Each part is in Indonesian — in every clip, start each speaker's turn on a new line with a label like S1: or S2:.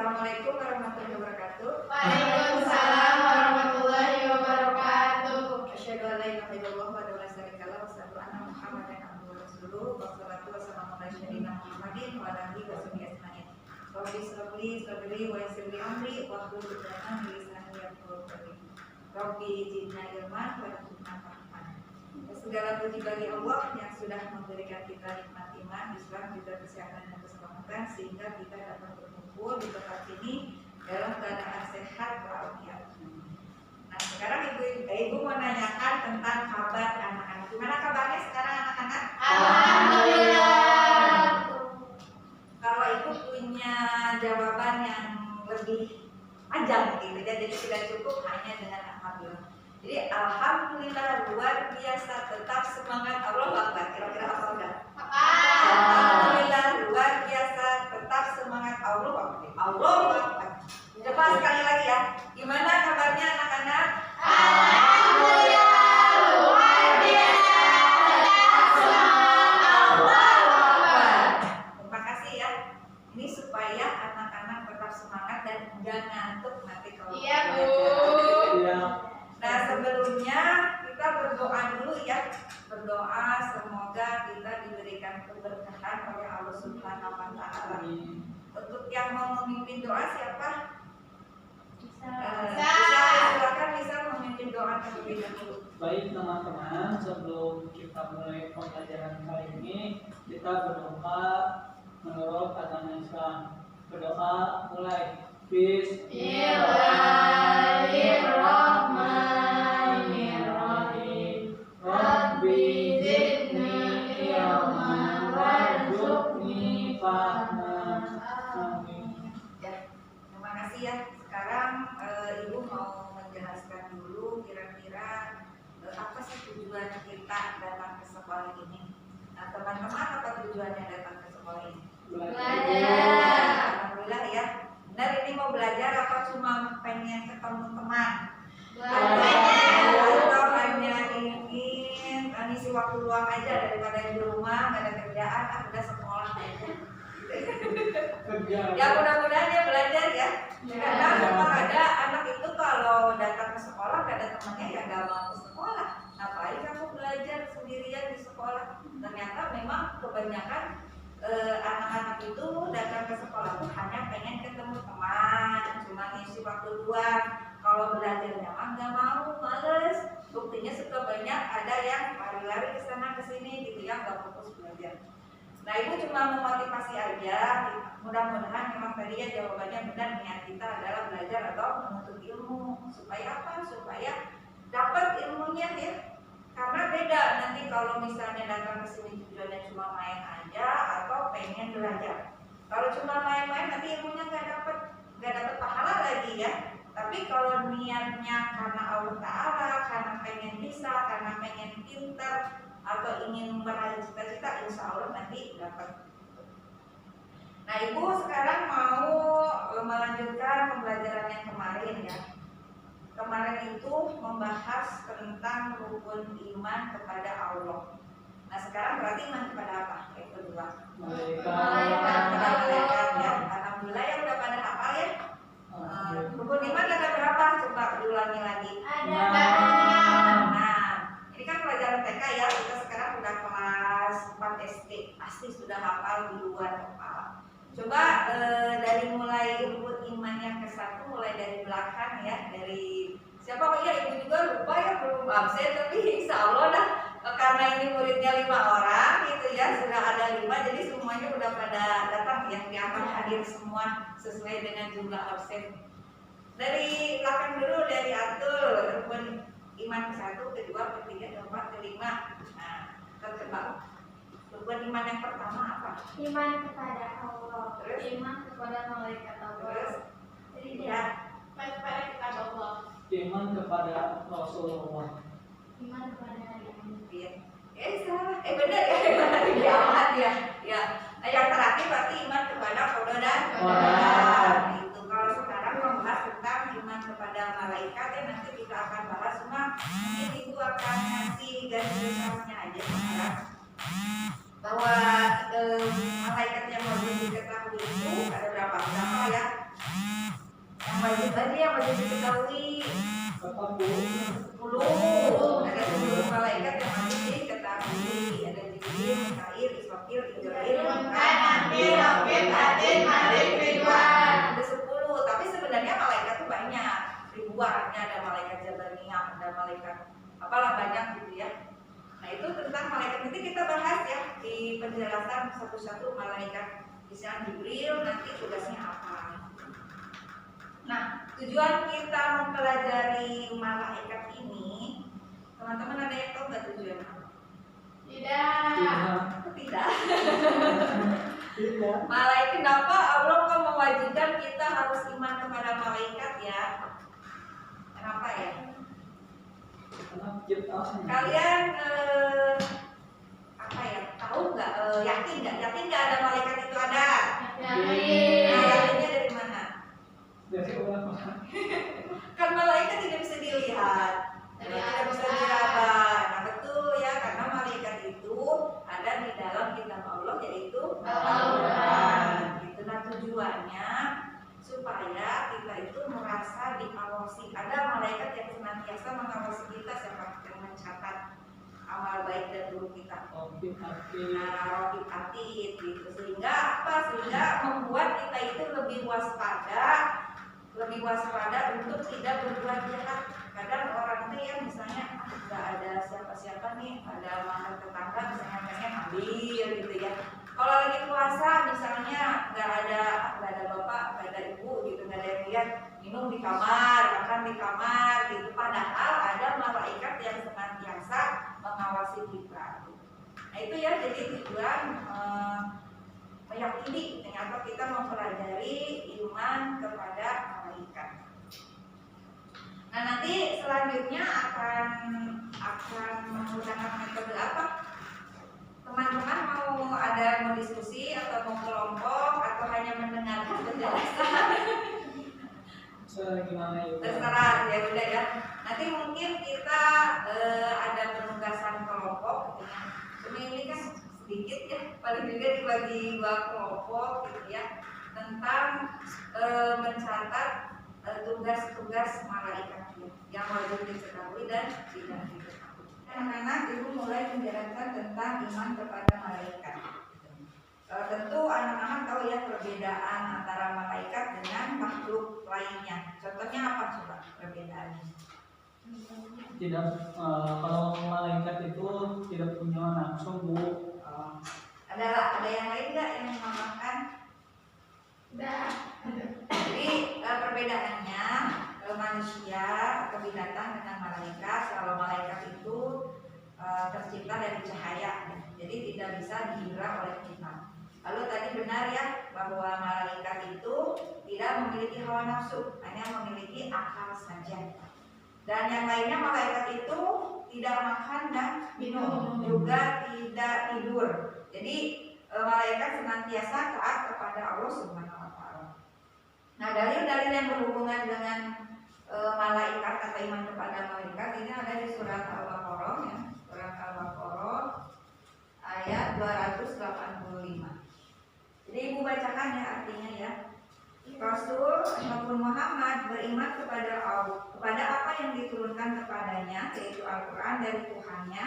S1: Assalamualaikum warahmatullahi wabarakatuh.
S2: Waalaikumsalam warahmatullahi wabarakatuh.
S1: Asyhadu an la ilaha illallah wa la syarika lahu wa asyhadu anna Muhammadan abduhu wa rasuluhu. Wassalatu wassalamu ala sayyidina Muhammadin wa ala alihi wa sahbihi ajmain. Rabbi shrah li sadri wa yassir li amri wahlul 'uqdatam min lisani yafqahu qawli. Rabbi zidna ilman warzuqna fahman. Segala puji bagi Allah yang sudah memberikan kita nikmat iman, Islam, juga kesehatan dan keselamatan sehingga kita dapat berkumpul di tempat ini dalam keadaan sehat walafiat. Nah, sekarang ibu mau nanyakan tentang kabar anak-anak. Gimana kabarnya sekarang anak-anak?
S2: Alhamdulillah.
S1: Kalau ibu punya jawaban yang lebih panjang gitu ya, jadi tidak cukup hanya dengan alhamdulillah. Jadi alhamdulillah luar biasa, tetap semangat, Allah Akbar. Kira-kira apa enggak? Alhamdulillah luar biasa, tetap semangat, Allah Akbar. Allah Akbar. Coba sekali lagi ya. Gimana kabarnya anak-anak?
S2: Alhamdulillah luar biasa, tetap semangat, Allah Akbar.
S1: Terima kasih ya. Ini supaya anak-anak tetap semangat dan enggak ngantuk nanti kalau
S2: Iya, Bu.
S3: Iya.
S1: Nah, sebelumnya kita berdoa dulu ya. Berdoa semoga kita diberikan keberkahan oleh Allah Subhanahu wa taala. Untuk yang mau memimpin doa siapa? Silakan bisa memimpin doa terlebih dahulu.
S3: Baik teman-teman, sebelum kita mulai pembelajaran kali ini, kita berdoa menurut agama Islam. Berdoa mulai. Bismillahirrahmanirrahim. Rabbi zidni ilman warzuqni fahman. Amin.
S1: Ya, terima kasih ya. Sekarang ibu mau menjelaskan dulu kira-kira apa sih tujuan kita datang ke sekolah ini. Nah, teman-teman, apa tujuannya datang ke sekolah ini?
S2: Belajar.
S1: Alhamdulillah ya. Benar, ini mau belajar apa cuma pengen ketemu teman? Atau hanya ingin ngisi waktu luang aja daripada di rumah nggak ada kerjaan, udah sekolah aja.
S3: Kerja.
S1: Ya mudah-mudahan dia belajar ya. Karena memang ada anak itu kalau datang ke sekolah gak ada temannya ya gak mau ke sekolah. Ngapain kamu belajar sendirian di sekolah? Ternyata memang kebanyakan anak-anak itu datang ke sekolah tuh hanya pengen ketemu teman, cuma ngisi waktu luang. Kalau belajarnya mah gak mau, males. Buktinya suka banyak ada yang lari-lari ke sana ke sini gitu ya, gak fokus belajar. Nah, ibu cuma memotivasi aja. Mudah-mudahan memang tadi ya jawabannya benar, niat kita adalah belajar atau menuntut ilmu. Supaya apa? Supaya dapat ilmunya ya. Karena beda nanti kalau misalnya datang ke sini tujuannya cuma main aja atau pengen belajar. Kalau cuma main-main nanti ilmunya nggak dapat pahala lagi ya. Tapi kalau niatnya karena Allah Ta'ala, karena pengen bisa, karena pengen pintar, atau ingin meraih cita-cita, insya Allah nanti dapat. Nah, ibu sekarang mau melanjutkan pembelajaran yang kemarin ya. Kemarin itu membahas tentang rukun iman kepada Allah. Nah, sekarang berarti iman kepada apa? Yang kedua,
S3: Malaikat.
S1: kepada malaikat ya. Alhamdulillah ya udah pada hafal ya. Rukun iman ada berapa? Coba diulangi lagi. Nah, ini kan pelajaran TK ya, kita sekarang udah kelas 4 SD, pasti sudah hafal di luar kepala. Coba dari mulai rukun iman yang ke-1, mulai dari belakang ya, dari siapa? Oh iya, ibu juga lupa ya, belum absen, tapi insya Allah dah, karena ini muridnya 5 orang gitu ya, sudah ada 5, jadi semuanya udah pada datang yang diaman hadir semua sesuai dengan jumlah absen. Dari belakang dulu, dari Atul, rukun iman ke-1, ke-2, ke-3, ke-4, ke-5. Nah, terjebak. Rukun iman yang pertama apa?
S2: Iman kepada Allah.
S1: Terus?
S2: Iman kepada malaikat
S1: Terus?
S2: Allah.
S1: Ya,
S2: Iman kepada kitab Allah.
S3: Iman kepada Rasulullah.
S2: Iman kepada hari kiamat.
S1: salah. Benar ya, iman hari kiamat ya. Ya. Nah, yang terakhir berarti iman kepada qada dan qadar. Itu kalau sekarang membahas tentang iman kepada malaikat ya, nanti kita akan bahas semua. Mungkin ibu akan ngasih garis besarnya aja sekarang. Bahwa malaikat yang wajib diketahui itu ada berapa ya? Tadi yang wajib diketahui
S3: Kata Bu.
S1: 10. Ada 10 malaikat yang wajib diketahui. Ada Jibril, Mikail, Israfil, Ibrahim, ada 10. Tapi sebenarnya malaikat itu banyak, ribuan. Ada malaikat Jabariyah, ada malaikat apalah banyak gitu ya. Nah itu tentang malaikat, nanti kita bahas ya di penjelasan satu-satu malaikat. Misalnya Jibril nanti tugasnya apa. Nah tujuan kita mempelajari malaikat ini, teman-teman ada yang tahu nggak tujuan apa? Tidak.
S3: Tidak.
S1: Malaikat, kenapa Allah kok mewajibkan kita harus iman kepada malaikat ya? Kenapa ya?
S3: Karena ciptaan.
S1: Kalian apa ya? Tahu nggak? Yakin nggak ada malaikat itu ada? Nah, yakinnya dari mana?
S3: Dari orang-orang.
S1: Kan malaikat tidak bisa dilihat, tidak bisa diraba. Nah betul ya, karena malaikat itu ada di dalam kitab Allah yaitu Al-Quran. Gitu. Nah tujuannya supaya kita itu merasa diawasi. Ada malaikat yang senantiasa mengawasi kita, siapa yang mencatat amal baik dan buruk kita.
S3: Oke.
S1: Nah, Raqib Atid gitu. Sehingga apa? Sehingga membuat kita itu lebih waspada untuk tidak berbuat jahat. Kadang orang itu ya misalnya nggak ada siapa-siapa nih, ada mantan tetangga misalnya pengen ambil gitu ya. Kalau lagi puasa misalnya nggak ada bapak, nggak ada ibu gitu, nggak ada yang lihat, minum di kamar, makan di kamar gitu. Padahal ada malaikat yang senantiasa mengawasi kita. Nah itu ya, jadi tujuan meyakini ternyata kita mempelajari iman kepada malaikat. Nah nanti selanjutnya akan menggunakan metode apa? Teman-teman mau diskusi atau mau kelompok atau hanya mendengarkan penjelasan?
S3: Gimana ya?
S1: Terserah ya udah ya. Nanti mungkin kita ada penugasan kelompok. Ini kan sedikit ya, paling juga dibagi 2 kelompok gitu ya, tentang mencatat tugas-tugas malaikat yang wajib diketahui dan tidak diketahui. Anak-anak ibu mulai menjelaskan tentang iman kepada malaikat. Tentu anak-anak tahu ya perbedaan antara malaikat dengan makhluk lainnya. Contohnya apa coba perbedaannya?
S3: Tidak, kalau malaikat itu tidak punya nafsu, Bu.
S1: Ada yang lain nggak yang menambahkan? Jadi perbedaannya manusia atau binatang dengan malaikat. Kalau malaikat itu tercipta dari cahaya, jadi tidak bisa diindra oleh kita. Lalu tadi benar ya bahwa malaikat itu tidak memiliki hawa nafsu, hanya memiliki akal saja. Dan yang lainnya malaikat itu tidak makan dan minum, juga tidak tidur. Jadi malaikat senantiasa taat kepada Allah Subhanahu wa taala. Nah, dalil-dalil yang berhubungan dengan malaikat atau iman kepada malaikat ini ada di surat Al-Baqarah ya. Surat Al-Baqarah ayat 285. Jadi ibu bacakan ya artinya ya. Rasul maupun Muhammad beriman kepada Allah, kepada apa yang diturunkan kepadanya, yaitu Al-Quran dari Tuhannya.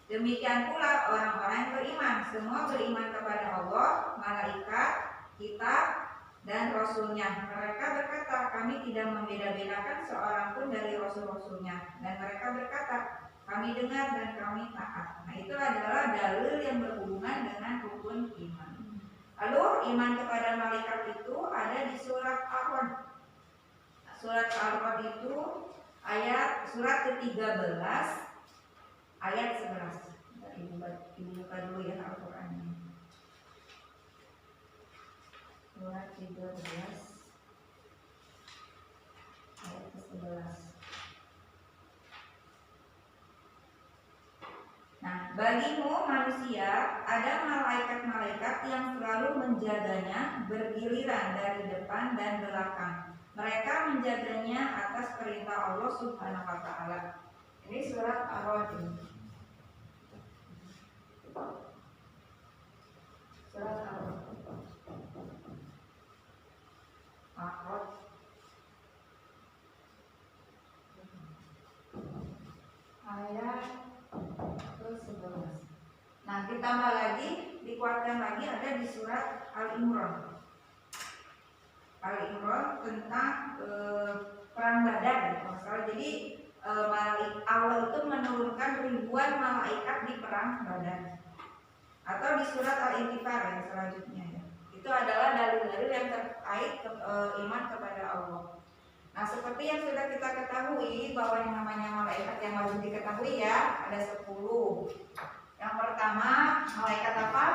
S1: Demikian pula orang-orang yang beriman, semua beriman kepada Allah, malaikat, kitab, dan Rasulnya. Mereka berkata, kami tidak membeda-bedakan seorang pun dari Rasul-Rasulnya. Dan mereka berkata, kami dengar dan kami taat. Nah itu adalah dalil yang berhubungan dengan rukun iman. Lalu iman kepada malaikat itu ada di surat Al-Rod. Surat Al-Rod itu surat ke-13 ayat 11. Ibu buka dulu ya Al-Qurannya. Surat 13 ayat ke-11. Nah, bagimu manusia ada malaikat-malaikat yang selalu menjaganya bergiliran dari depan dan belakang. Mereka menjaganya atas perintah Allah Subhanahu wa taala. Ini surat Ar-Rod. Surat Ar-Rod ayat ke-11. Nah, ditambah lagi, dikuatkan lagi ada di surat Al-Imran. Al-Imran tentang perang Badar gitu. Jadi Allah itu menurunkan ribuan malaikat di perang Badar. Atau di surat Al-Intifar yang selanjutnya ya. Itu adalah dalil-dalil yang terkait iman kepada Allah. Nah, seperti yang sudah kita ketahui bahwa yang namanya malaikat yang wajib diketahui ya, ada 10. Yang pertama, malaikat apa?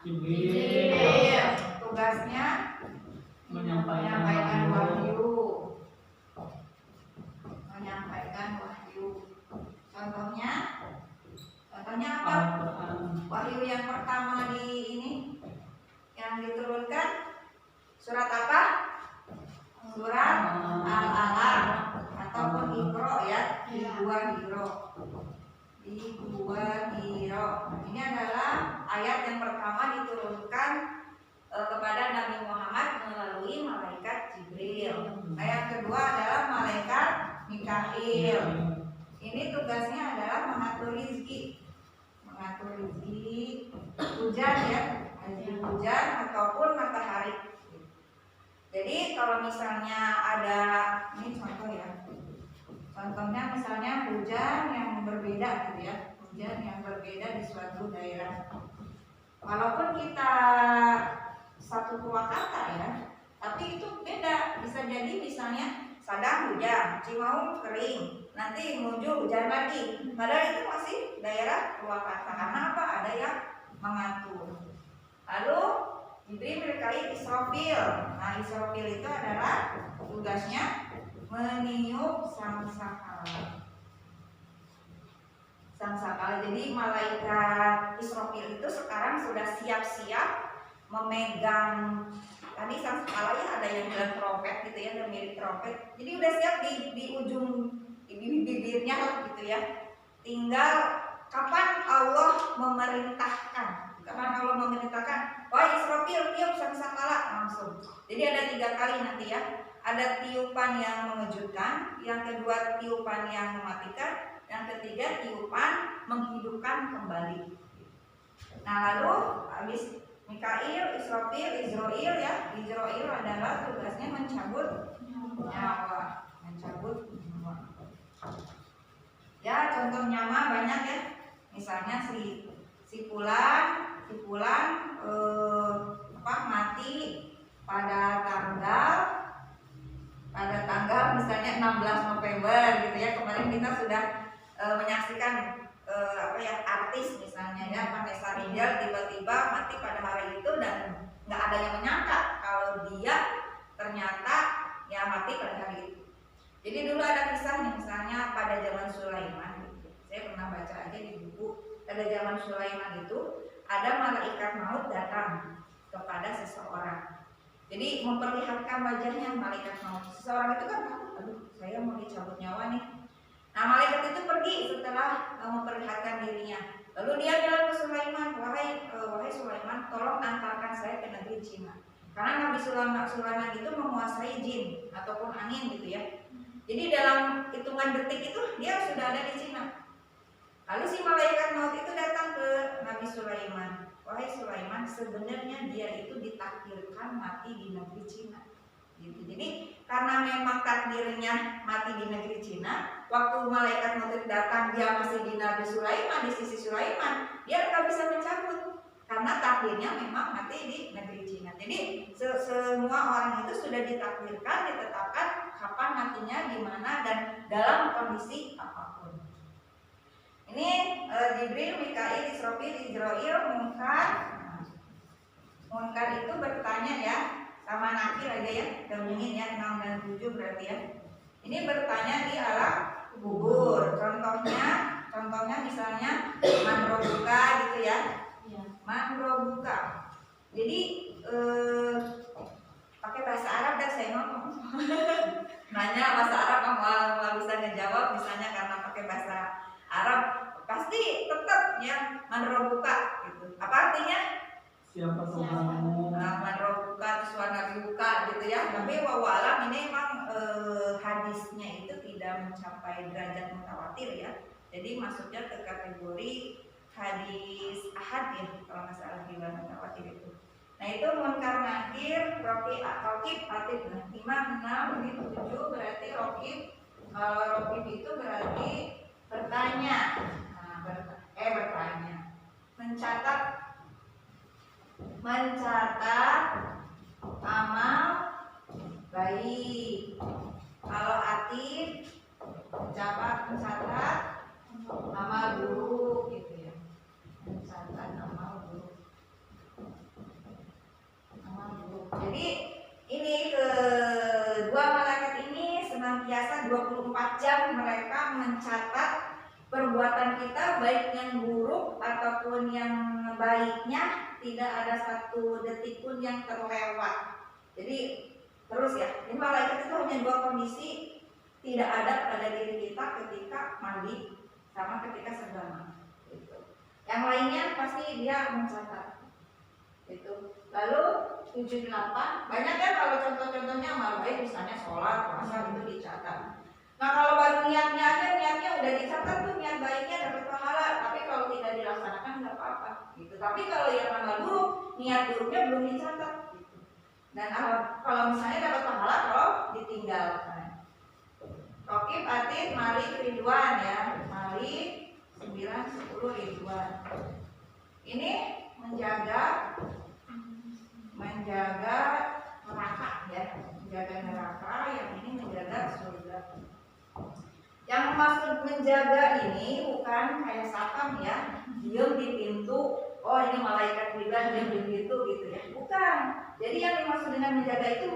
S3: Jibril.
S1: Tugasnya
S3: Menyampaikan
S1: wahyu. Menyampaikan wahyu. Contohnya apa?
S3: Al-Quran.
S1: Wahyu yang pertama di ini yang diturunkan surat apa? Surat Al-Alaq ataupun Iqra ya, di dua hiro. Ini adalah ayat yang pertama diturunkan kepada Nabi Muhammad melalui malaikat Jibril. Ayat kedua adalah malaikat Mikail. Ini tugasnya adalah mengatur rizki, hujan ya, hujan ataupun matahari. Jadi kalau misalnya ada, ini contoh ya, contohnya misalnya hujan yang berbeda gitu ya, hujan yang berbeda di suatu daerah. Walaupun kita satu Purwakarta ya, tapi itu beda. Bisa jadi misalnya Sadang hujan, Cimaung kering, nanti menuju hujan lagi. Padahal itu masih daerah Purwakarta. Karena apa? Ada yang mengatur. Lalu Jibril Mikail Israfil. Nah, Israfil itu adalah tugasnya meniup sangsakala. Jadi malaikat Israfil itu sekarang sudah siap-siap memegang. Tadi sangsakala ya ada yang bilang trompet gitu ya, ada mirip trompet. Jadi udah siap di ujung bibirnya gitu ya. Tinggal kapan Allah memerintahkan. Wah Israfil tiup sangsakala langsung. Jadi ada 3 kali nanti ya. Ada tiupan yang mengejutkan, yang kedua tiupan yang mematikan, yang ketiga tiupan menghidupkan kembali. Nah lalu habis Mikail, Israfil, Izrail ya. Izrail adalah tugasnya mencabut nyawa, Ya contoh nyawa banyak ya. Misalnya si fulan mati pada tanggal misalnya 16 November gitu ya. Kemarin kita sudah menyaksikan artis misalnya ya, Vanessa Rinjal tiba-tiba mati pada hari itu dan nggak ada yang menyangka kalau dia ternyata ya mati pada hari itu. Jadi dulu ada kisahnya misalnya pada zaman Sulaiman gitu. Saya pernah baca aja di buku. Pada zaman Sulaiman itu ada malaikat maut datang kepada seseorang. Jadi memperlihatkan wajahnya malaikat maut. Seseorang itu kan takut, aduh saya mau dicabut nyawa nih. Nah malaikat itu pergi setelah memperlihatkan dirinya. Lalu dia bilang ke Sulaiman, wahai Sulaiman, tolong antarkan saya ke negeri Cina. Karena Nabi Sulaiman itu menguasai jin ataupun angin gitu ya. Jadi dalam hitungan detik itu dia sudah ada di Cina. Lalu si malaikat maut itu datang ke Nabi Sulaiman. Wahai Sulaiman, sebenarnya dia itu ditakdirkan mati di negeri Cina. Gitu. Jadi karena memang takdirnya mati di negeri Cina, waktu malaikat maut datang dia masih di Nabi Sulaiman, di sisi Sulaiman, dia nggak bisa mencabut karena takdirnya memang mati di negeri Cina. Jadi semua orang itu sudah ditakdirkan, ditetapkan kapan matinya, di mana dan dalam kondisi apapun. Ini Jibril, Mikail, Israfil, Izrail, Munkar itu bertanya ya, sama Nakir aja ya, gabungin ya 6 dan 7 berarti ya. Ini bertanya di alam kubur. Contohnya misalnya manrobuka gitu ya. Manrobuka. Jadi pakai bahasa Arab dah saya ngomong. Nanya bahasa Arab nggak bisa ngejawab misalnya karena pakai bahasa Arab pasti tetap ya manrobuka gitu. Apa artinya?
S3: Siapa Tuhanmu?
S1: Manrobuka Tuhan Nabi buka gitu ya. Tapi wawalam ini memang hadisnya itu tidak mencapai derajat mutawatir ya. Jadi masuknya ke kategori hadis ahad ya kalau nggak salah riwayat mutawatir itu. Nah itu munkar nakir, rokib, atid. Nah 5, 6, ini 7 berarti rokib. Kalau rokib itu berarti bertanya. Nah, bertanya. Mencatat amal baik. Kalau atid mencatat amal buruk gitu ya. Mencatat amal buruk. Jadi ini kedua malaikat ini senantiasa 24 jam mereka mencatat perbuatan kita, baik yang buruk ataupun yang baiknya, tidak ada satu detik pun yang terlewat. Jadi terus ya, ini malaikat itu hanya dua kondisi tidak ada pada diri kita ketika mandi sama ketika sedang gitu. Yang lainnya pasti dia mencatat itu. Lalu 78 banyak kan kalau contoh-contohnya amal baik misalnya sholat, puasa itu dicatat. Nah kalau baru niatnya aja, niatnya udah dicatat tuh niat baiknya dapat pahala, tapi kalau tidak dilaksanakan nggak apa-apa gitu. Tapi kalau yang amal buruk, niat buruknya belum dicatat gitu. Dan kalau misalnya dapat pahala kalau ditinggalkan. Rokib, atid, malik, ridwan ya. Malik 9, 10 ridwan. Ini menjaga neraka ya, menjaga neraka, yang ini menjaga surga. Yang maksud menjaga ini bukan kayak satpam ya, diem di pintu, oh ini malaikat bilang diem di pintu gitu ya, bukan. Jadi yang dimaksud dengan menjaga itu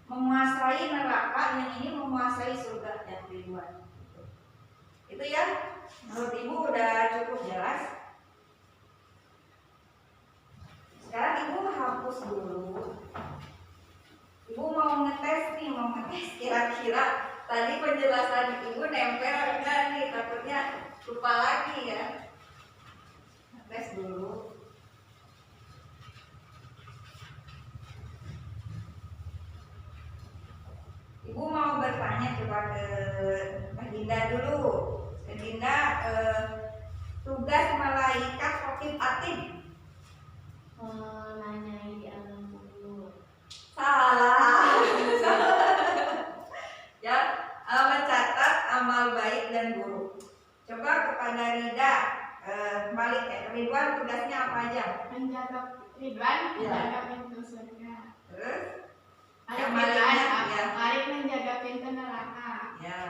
S1: menguasai neraka, yang ini menguasai surga yang ridwan. Itu ya, menurut ibu udah cukup jelas. Sekarang ibu hapus dulu. Ibu mau ngetes kira-kira tadi penjelasan ibu nempel enggak nih, takutnya lupa lagi ya. Ngetes dulu. Ibu mau bertanya coba ke Dinda dulu. Dinda, tugas malaikat rokib atid.
S2: Menanyai di alam kubur.
S1: Salah. Ya, mencatat amal baik dan buruk. Coba kepada Rida, balik ya. Ridwan tugasnya apa aja?
S2: Menjaga Ridwan,
S1: Ya.
S2: menjaga pintu surga.
S1: Terus?
S2: Yang
S1: Maliknya, ya.
S2: Malik menjaga pintu neraka.
S1: Ya.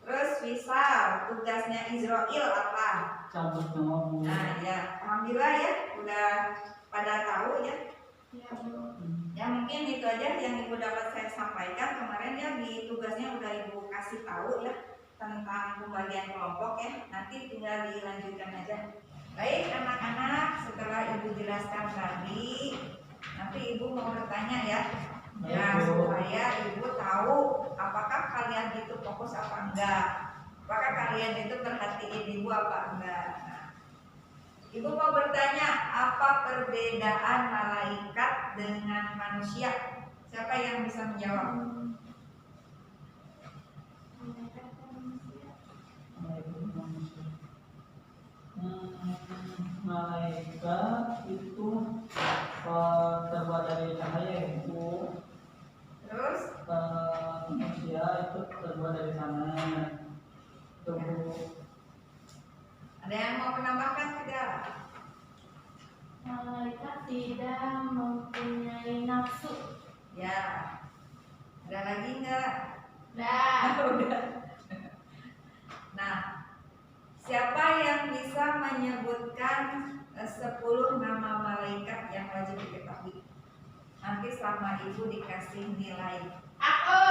S1: Terus Wisal, tugasnya Israel apa?
S3: Cabut nyawamu.
S1: Nah ya, alhamdulillah ya, udah pada tahu ya.
S2: Ya Bu.
S1: Ya mungkin itu aja yang ibu dapat saya sampaikan kemarin ya, di tugasnya udah ibu kasih tahu ya tentang pembagian kelompok ya. Nanti tinggal dilanjutkan aja. Baik anak-anak, setelah ibu jelaskan tadi, nanti ibu mau bertanya ya. Nah supaya ibu tahu apakah kalian itu fokus apa enggak, apakah kalian itu perhatiin ibu apa enggak. Nah, ibu mau bertanya, apa perbedaan malaikat dengan manusia? Siapa yang bisa menjawab?
S3: Malaikat itu terbuat dari cahaya itu.
S1: Terus?
S3: Manusia itu terbuat dari tanah. Tubuh.
S1: Ada yang mau menambahkan tidak?
S2: Malaikat tidak mempunyai nafsu.
S1: Ya. Ada lagi enggak?
S2: Dah.
S1: Udah. Nah, siapa yang bisa menyebutkan 10 nama malaikat yang wajib diketahui? Nanti sama ibu dikasih nilai.
S2: Aku.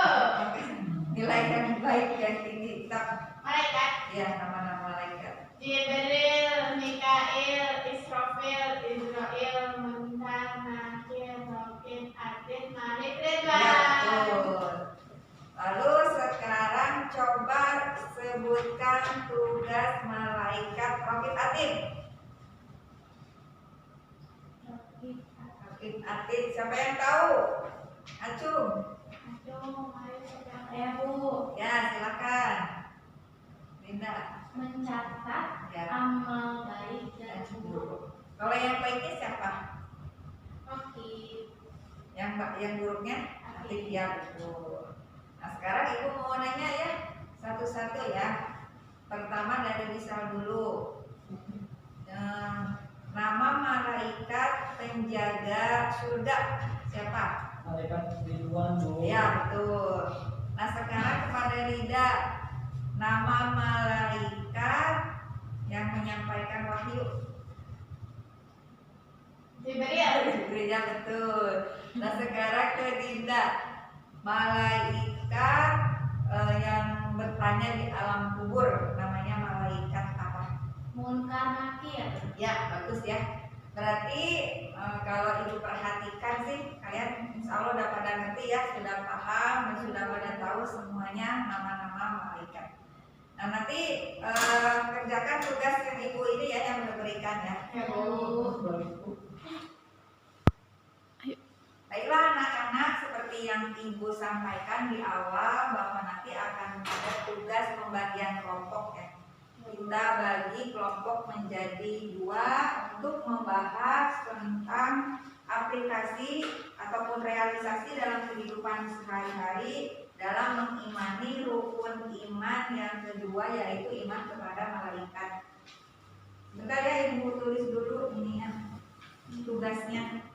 S1: Nilai yang baik dan tinggi. Kita
S2: Malaikat.
S1: ya nama-nama malaikat.
S2: Jibril, Mikail, Israfil, Israel, Munkar, Nakir, Rokib, Atid, Malik,
S1: Ya,
S2: Ridwan.
S1: betul. Lalu sekarang coba sebutkan tugas malaikat rokib atid. Rokib atid, siapa yang tahu? Acung.
S2: Aduh, mari kita Bu.
S1: Ya, silakan. Linda.
S2: mencatat
S1: Ya.
S2: amal baik dan buruk.
S1: Kalau yang baiknya siapa?
S2: Oke.
S1: Yang buruknya? Atif, ya betul. Nah sekarang ibu mau nanya ya satu-satu ya. Pertama dari misal dulu. Nama malaikat penjaga surga siapa?
S3: Malaikat Ridwan, Bu.
S1: Ya betul. Nah sekarang kepada Rida, nama malaikat yang menyampaikan wahyu.
S2: Jibril.
S1: Ya betul. Nah sekarang ke Dinda, malaikat yang bertanya di alam kubur namanya malaikat apa?
S2: Munkar Nakir.
S1: Ya bagus ya. Berarti kalau ibu perhatikan sih kalian insya Allah udah pada ngerti ya, sudah paham dan sudah pada tahu semuanya nama-nama malaikat. Nah nanti kerjakan tugas yang ibu ini ya yang berikan ya.
S2: Ya, Bu.
S1: Baiklah anak-anak, seperti yang ibu sampaikan di awal bahwa nanti akan ada tugas pembagian kelompok ya. Kita bagi kelompok menjadi 2 untuk membahas tentang aplikasi ataupun realisasi dalam kehidupan sehari-hari dalam mengimani rukun iman yang kedua yaitu iman kepada malaikat. Bentar ya ibu tulis dulu ini ya tugasnya.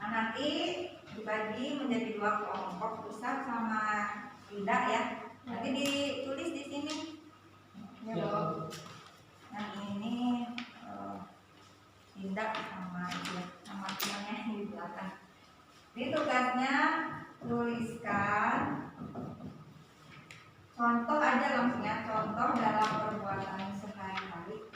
S1: Nah, nanti dibagi menjadi 2 kelompok, Ustaz sama Ida ya. Nanti ditulis di sini.
S3: Ya, Bu.
S1: Yang ini Ida sama temannya di belakang. Ini tugasnya tuliskan contoh aja langsung ya, contoh dalam perbuatan sehari-hari.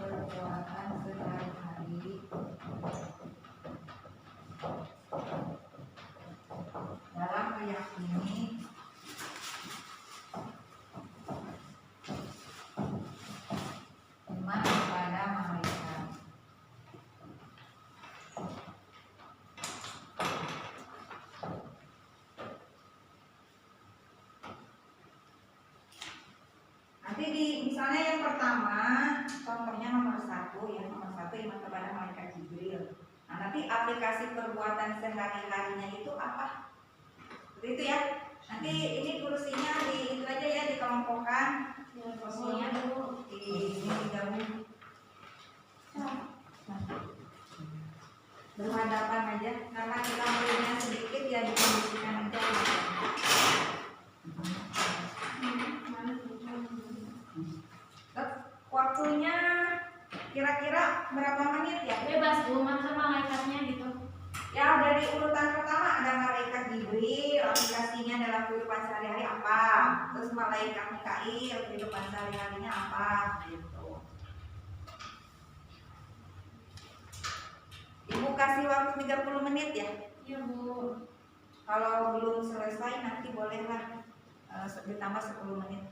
S1: Perbuatan sehari-hari dalam meyakini iman kepada malaikat. Nanti misalnya yang pertama contohnya nomor 1 ya, nomor 1 iman kepada malaikat Jibril. Nah nanti aplikasi perbuatan sehari-harinya itu apa? Seperti itu ya. Nanti ini kursinya di itu aja ya, dikelompokkan. Kursinya dulu di ini digabung. Berhadapan aja karena kita muridnya sedikit ya, dikondisikan aja. Waktunya kira-kira berapa menit ya?
S2: Bebas Bu, masa malaikatnya gitu.
S1: Ya dari urutan pertama ada malaikat Jibril, aplikasinya dalam kehidupan sehari-hari apa? Terus malaikat Mikail, kehidupan sehari-harinya apa? Gitu. Ibu kasih waktu 30 menit ya?
S2: Iya Bu.
S1: Kalau belum selesai nanti bolehlah ditambah 10 menit.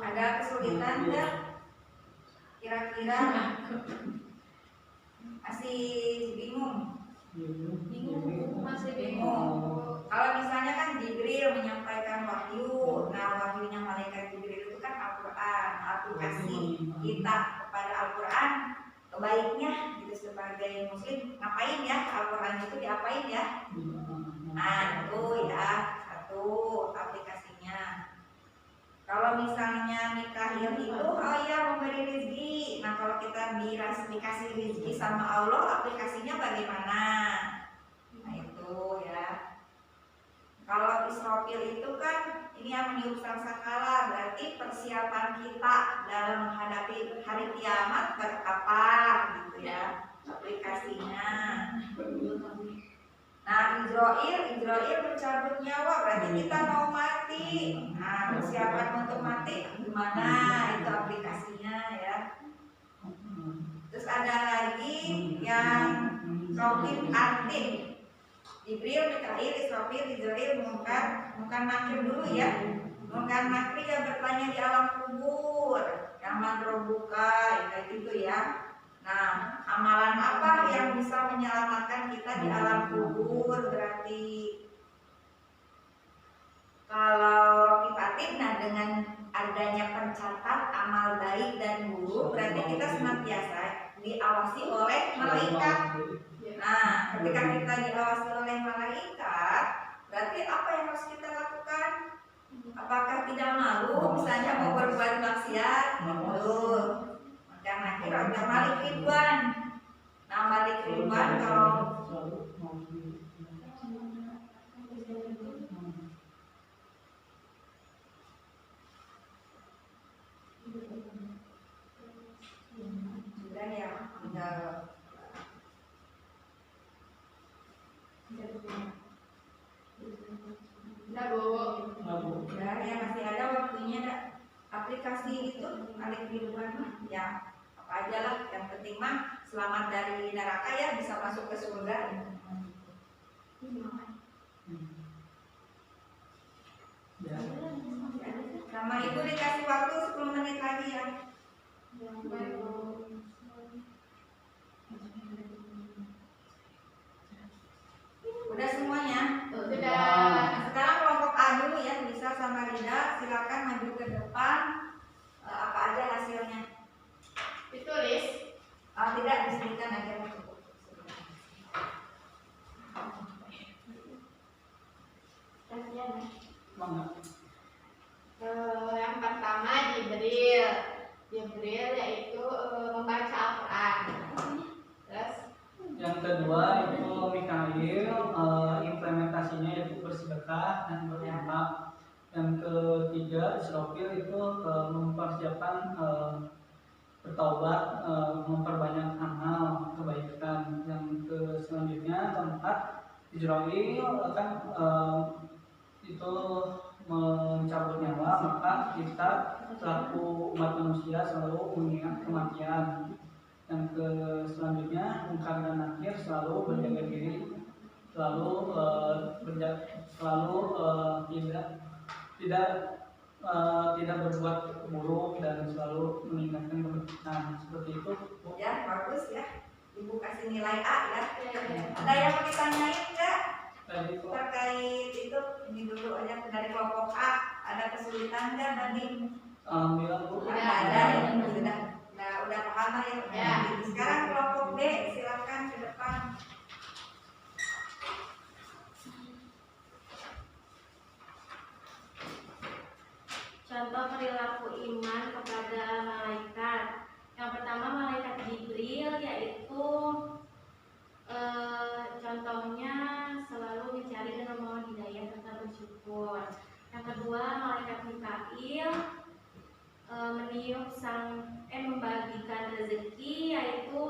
S1: Ada kesulitan enggak? Kira-kira masih bingung?
S2: Masih
S1: Bingung. Kalau misalnya kan Jibril menyampaikan wahyu, nah wahyunya malaikat Jibril itu kan Al-Quran, aplikasi kita kepada Al-Quran, baiknya gitu sebagai muslim ngapain ya? Al-Quran itu diapain ya? Nah itu ya satu aplikasinya. Kalau misalnya Mikail itu oh ya memberi rezeki. Nah kalau kita dikasih rezeki sama Allah, aplikasinya bagaimana? Nah itu ya. Kalau Israfil itu kan ini yang meniup sangkakala, berarti persiapan kita dalam menghadapi hari kiamat berapa gitu ya aplikasinya. Nah Israel mencabut nyawa berarti kita mau mati. Nah persiapan untuk mati gimana itu aplikasinya ya. Terus ada lagi yang Rokib Atik Jibril, Mikail, Israfil, Israil, Munkar Nakir dulu ya. Munkar Nakir yang bertanya di alam kubur, yang mandrobuka, kayak gitu ya. Nah, amalan apa yang bisa menyelamatkan kita di alam kubur? Berarti kalau Rocky Patih, nah dengan adanya pencatat amal baik dan buruk, berarti kita senantiasa diawasi oleh malaikat. Nah, ketika kita diawasi oleh malaikat, berarti apa yang harus kita lakukan? Apakah tidak malu misalnya mau berbuat maksiat? Tuh, karena kira udah Malik Ridwan. Nah, Malik Ridwan kalau sudah ya, tinggal
S2: Udah Bu.
S1: ya, ya masih ada waktunya. Ada aplikasi itu Malik Ridwan mah ya apa aja lah, yang penting mah selamat dari neraka ya, bisa masuk ke surga.
S3: Ya.
S1: Sama ibu dikasih waktu 10 menit lagi ya. Udah semuanya?
S2: Sudah.
S1: Sekarang kelompok A dulu ya, bisa sama Rida, silakan maju ke depan. Apa aja hasilnya?
S2: Ditulis.
S1: Tidak, disebutkan aja.
S3: Mangga.
S2: Yang pertama Jibril. Jibril yaitu membaca Al-Quran. Terus
S3: Yang kedua itu Mikail, implementasinya yaitu bersedekah dan berinfak. Yang ketiga Israfil itu mempersiapkan bertaubat, memperbanyak amal kebaikan. Yang selanjutnya keempat Israfil kan itu mencabut nyawa, maka kita selaku umat manusia selalu mengingat kematian. Yang selanjutnya Munkar dan Nakir selalu berjaga diri, selalu tidak berbuat buruk dan selalu mengingatkan kebenaran. Seperti itu.
S1: Ya, bagus ya. Ibu kasih nilai A ya. Ada yang mau ditanyain enggak?
S3: Tadi kok
S1: Terkait itu, ini dulu aja dari kelompok A. Ada kesulitan enggak tadi?
S3: alhamdulillah Bu.
S1: Ada ya, udah paham lah ya.
S2: Ya.
S1: Sekarang kelompok B, silakan ke depan.
S2: contoh perilaku iman kepada malaikat. Yang pertama malaikat Jibril, yaitu contohnya selalu mencari dan memohon hidayah serta bersyukur. Yang kedua malaikat Mikail membagikan rezeki, yaitu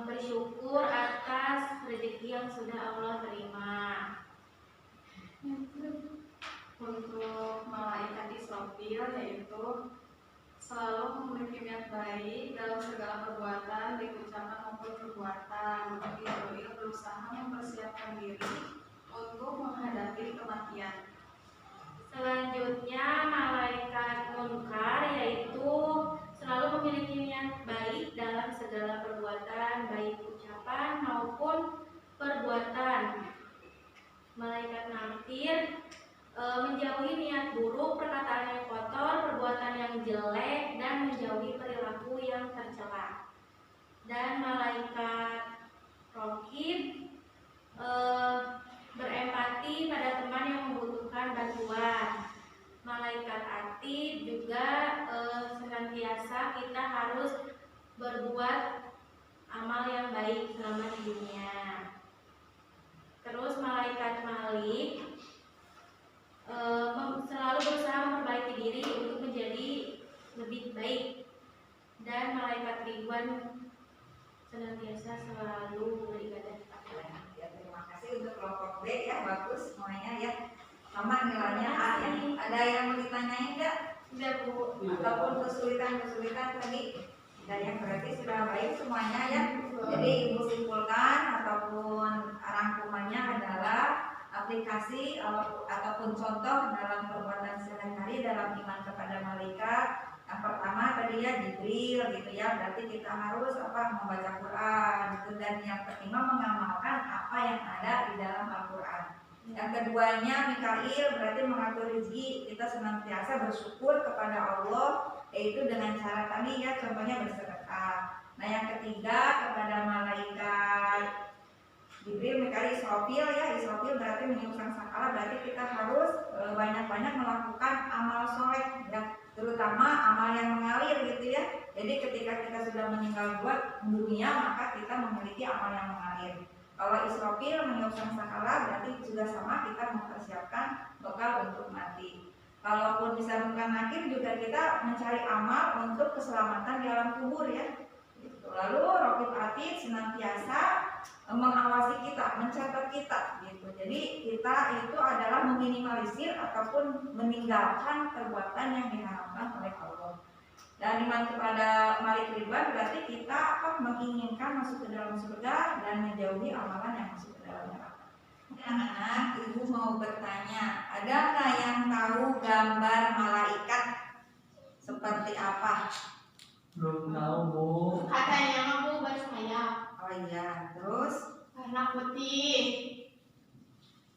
S2: bersyukur atas rezeki yang sudah Allah terima.
S4: Untuk malaikat Israfil yaitu selalu memiliki niat baik dalam segala perbuatan, baik ucapan maupun perbuatan. Untuk Israfil berusaha mempersiapkan diri untuk menghadapi kematian.
S2: Selanjutnya malaikat Munkar, yaitu selalu memiliki niat baik dalam segala perbuatan, baik ucapan maupun perbuatan. Malaikat Nakir menjauhi niat buruk, perkataan yang kotor, perbuatan yang jelek, dan menjauhi perilaku yang tercela. Dan malaikat Rokib berempati pada teman yang membutuhkan bantuan. Malaikat Atid juga senantiasa kita harus berbuat amal yang baik selama di dunia. Terus malaikat Malik selalu berusaha memperbaiki diri untuk menjadi lebih baik. Dan malaikat Ridwan senantiasa selalu beribadah kepada Allah.
S1: Ya, terima kasih untuk kelompok B ya, bagus semuanya ya. Sama nilainya A ya. Ada yang mau ditanyain enggak?
S2: Sudah Bu.
S1: Ataupun kesulitan tadi? Dan yang berarti sudah baik semuanya ya. Jadi ibu simpulkan ataupun rangkuman ilustrasi ataupun contoh dalam perbuatan sehari-hari dalam iman kepada malaikat. Yang pertama tadi ya Jibril gitu ya, berarti kita harus membaca Quran gitu. Dan yang kelima mengamalkan apa yang ada di dalam Al-Quran. Yang keduanya Mikail, berarti mengatur rezeki, kita senantiasa bersyukur kepada Allah, yaitu dengan cara tadi ya contohnya bersedekah. Nah yang ketiga kepada malaikat Jibril, Mikail, Israfil ya. Israfil berarti meniup sangkakala, berarti kita harus banyak-banyak melakukan amal soleh ya, terutama amal yang mengalir gitu ya. Jadi ketika kita sudah meninggal dunia maka kita memiliki amal yang mengalir. Kalau Israfil meniup sangkakala berarti juga sama, kita mempersiapkan bekal untuk mati. Kalaupun bisa bukan nakir juga kita mencari amal untuk keselamatan di alam kubur ya. Lalu Raqib Atid senantiasa mengawasi kita, mencatat kita gitu. Jadi kita itu adalah meminimalisir ataupun meninggalkan perbuatan yang diharamkan oleh Allah. Dan iman kepada Malik Ridwan berarti kita menginginkan masuk ke dalam surga dan menjauhi amalan yang masuk ke dalam neraka. Anak-anak, ibu mau bertanya, ada nggak yang tahu gambar malaikat seperti apa?
S3: Belum tahu Bu.
S2: Katanya mah Bu bersayap.
S1: Oh iya, terus?
S2: Warna putih.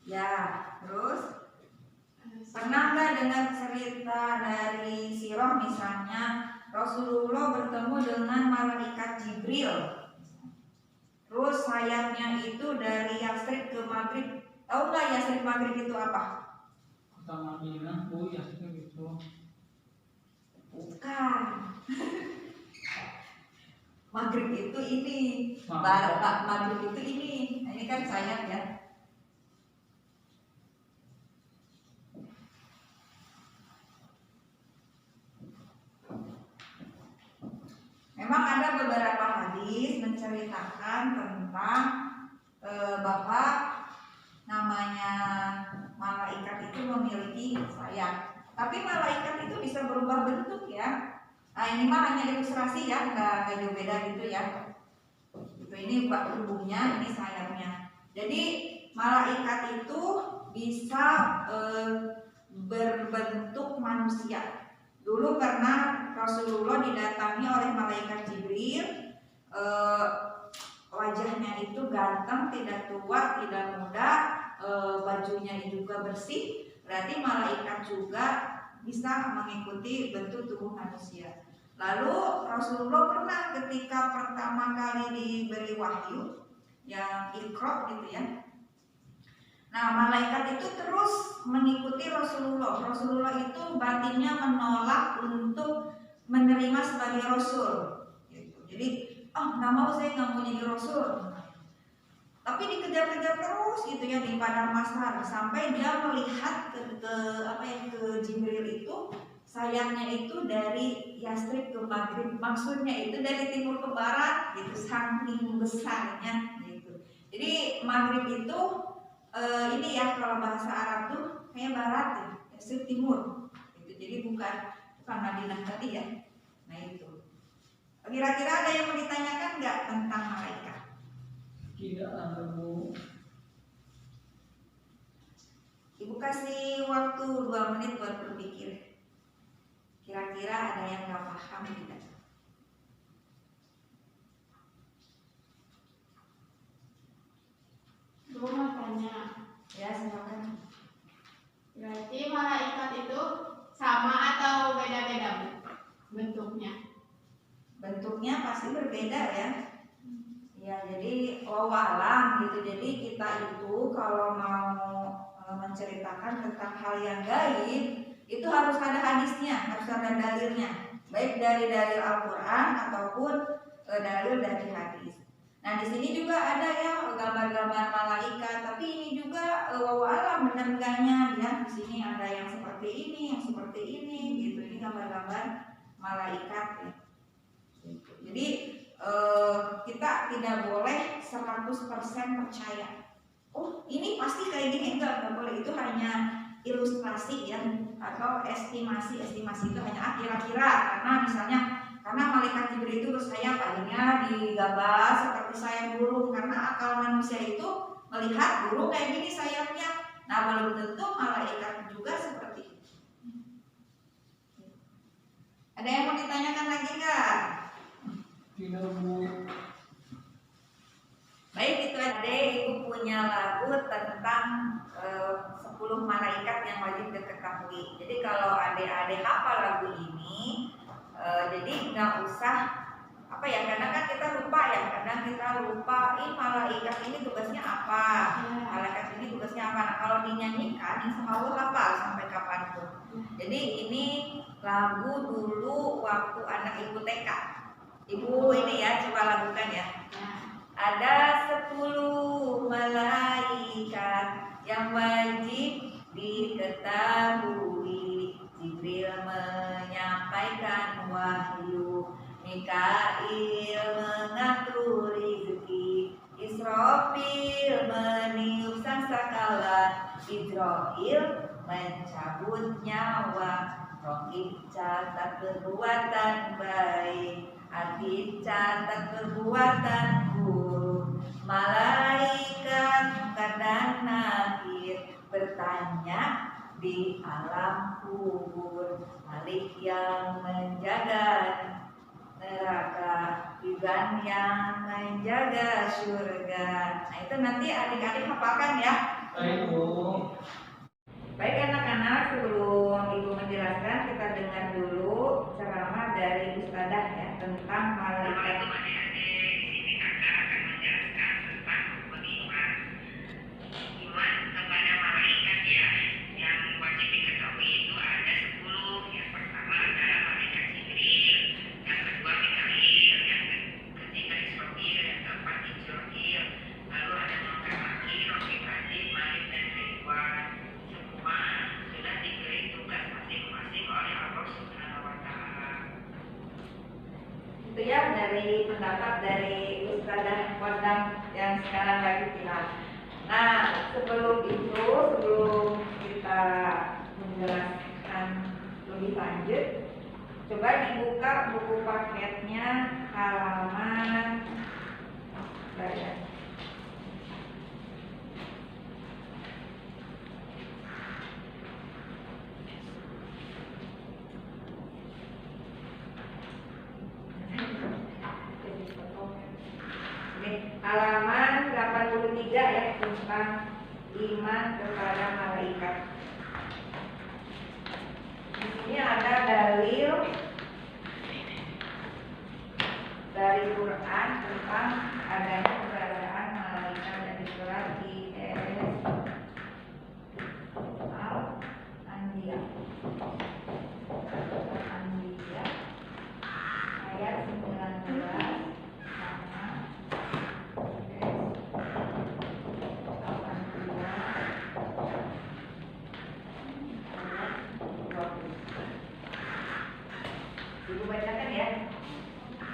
S1: Ya, terus? Pernah nggak dengar cerita dari Sirah misalnya Rasulullah bertemu dengan malaikat Jibril, terus sayapnya itu dari Yasrib ke Maghrib. Tahu nggak Yasrib Maghrib itu apa?
S3: Kota Madinah Bu, ya gitu.
S1: Bukan. Maghrib itu ini,
S3: Maaf.
S1: Maghrib itu ini. Nah, ini kan sayap ya. Memang ada beberapa hadis menceritakan tentang bahwa namanya malaikat itu memiliki sayap. Tapi malaikat itu bisa berubah bentuk ya. Nah ini mah hanya ilustrasi ya, nggak jauh beda gitu ya. Itu ini tubuhnya, ini sayapnya. Jadi malaikat itu bisa berbentuk manusia. Dulu pernah Rasulullah didatangi oleh malaikat Jibril, wajahnya itu ganteng, tidak tua, tidak muda, bajunya juga bersih. Berarti malaikat juga bisa mengikuti bentuk tubuh manusia. Lalu Rasulullah pernah ketika pertama kali diberi wahyu yang Iqra gitu ya. Nah malaikat itu terus mengikuti Rasulullah. Rasulullah itu batinnya menolak untuk menerima sebagai Rasul gitu. Jadi nggak mau, saya nggak mau jadi Rasul. Tapi dikejar-kejar terus gitu ya di padang mahsyar sampai dia melihat ke Jibril itu sayapnya itu dari Yasrib ke Maghrib, maksudnya itu dari timur ke barat gitu, saking besarnya gitu. Jadi Maghrib itu ini ya kalau bahasa Arab tuh kayak barat ya, Yasrib timur gitu. Jadi bukan Madinah tadi ya. Nah itu. Kira-kira ada yang mau ditanyakan nggak tentang malaikat?
S3: Tidak ada Bu.
S1: Ibu kasih waktu 2 menit buat berpikir. Kira-kira ada yang nggak paham tidak?
S2: Bu mau tanya.
S1: Ya silakan.
S2: Berarti malaikat itu sama atau beda-beda Bu bentuknya?
S1: Bentuknya pasti berbeda ya. Ya jadi wawalam gitu. Jadi kita itu kalau mau menceritakan tentang hal yang gaib itu harus ada hadisnya, harus ada dalilnya, baik dari dalil Al-Quran ataupun dalil dari hadis. Nah di sini juga ada ya gambar-gambar malaikat, tapi ini juga wawalam benar enggaknya ya. Di sini ada yang seperti ini, yang seperti ini gitu. Ini gambar-gambar malaikat ya. Gitu. Jadi kita tidak boleh 100% percaya. Oh ini pasti kayak gini, enggak boleh. Itu hanya ilustrasi ya, atau estimasi itu hanya kira-kira. Karena misalnya karena malaikat Jibril itu bersayap, akhirnya digambar seperti sayap burung. Karena akal manusia itu melihat burung kayak gini sayapnya, Nah, belum tentu malaikat juga seperti itu. Ada yang mau ditanyakan lagi nggak?
S3: Tidak, Bu.
S1: Baik, itu adek, ibu punya lagu tentang 10 malaikat yang wajib diketahui. Jadi kalau adik-adik hafal lagu ini, jadi nggak usah apa ya, karena kan kita lupa ya, kadang kita lupa malaikat ini tugasnya apa, malaikat ini tugasnya apa. Nah, kalau dinyanyikan, insya Allah hafal sampai kapanpun. Jadi ini lagu dulu waktu anak ibu TK. Ibu ini ya, coba lakukan ya. Ada 10 malaikat yang wajib diketahui. Jibril menyampaikan wahyu, Mikail mengatur rezeki, Israfil meniup sangkakala, Israil mencabut nyawa, Raqib catat perbuatan baik, Atid catat perbuatan buruk, malaikat munkar dan nakir bertanya di alam kubur, Malik yang menjaga neraka, Yugan yang menjaga surga. Nah, itu nanti adik-adik hafalkan ya.
S3: Baik, Bu.
S1: Baik anak-anak, sebelum ibu menjelaskan, kita dengar dulu ceramah dari Ustadzah ya tentang malaikat.
S5: Iman kepada malaikat ya, yang wajib diketahui itu ada 10. Yang pertama adalah malaikat Jibril, yang kedua Mikail, yang ketiga Israfil, yang keempat Israfil, lalu ada Munkar Nakir, Raqib Atid, Malik dan Ridwan. Semua sudah diberi tugas masing-masing oleh Allah Subhanahu wa Ta'ala.
S1: Itu ya dari pendapat dari Ustadzah Kodam yang sekarang lagi kita. Nah, sebelum kita menjelaskan lebih lanjut, coba dibuka buku paketnya halaman berapa? Halaman 83 ya, tentang iman kepada malaikat. Di sini ada dalil dari Quran tentang adanya keberadaan malaikat dan di surat Al-Anbiya. Al-Anbiya ayat 19. Ibu bacakan ya.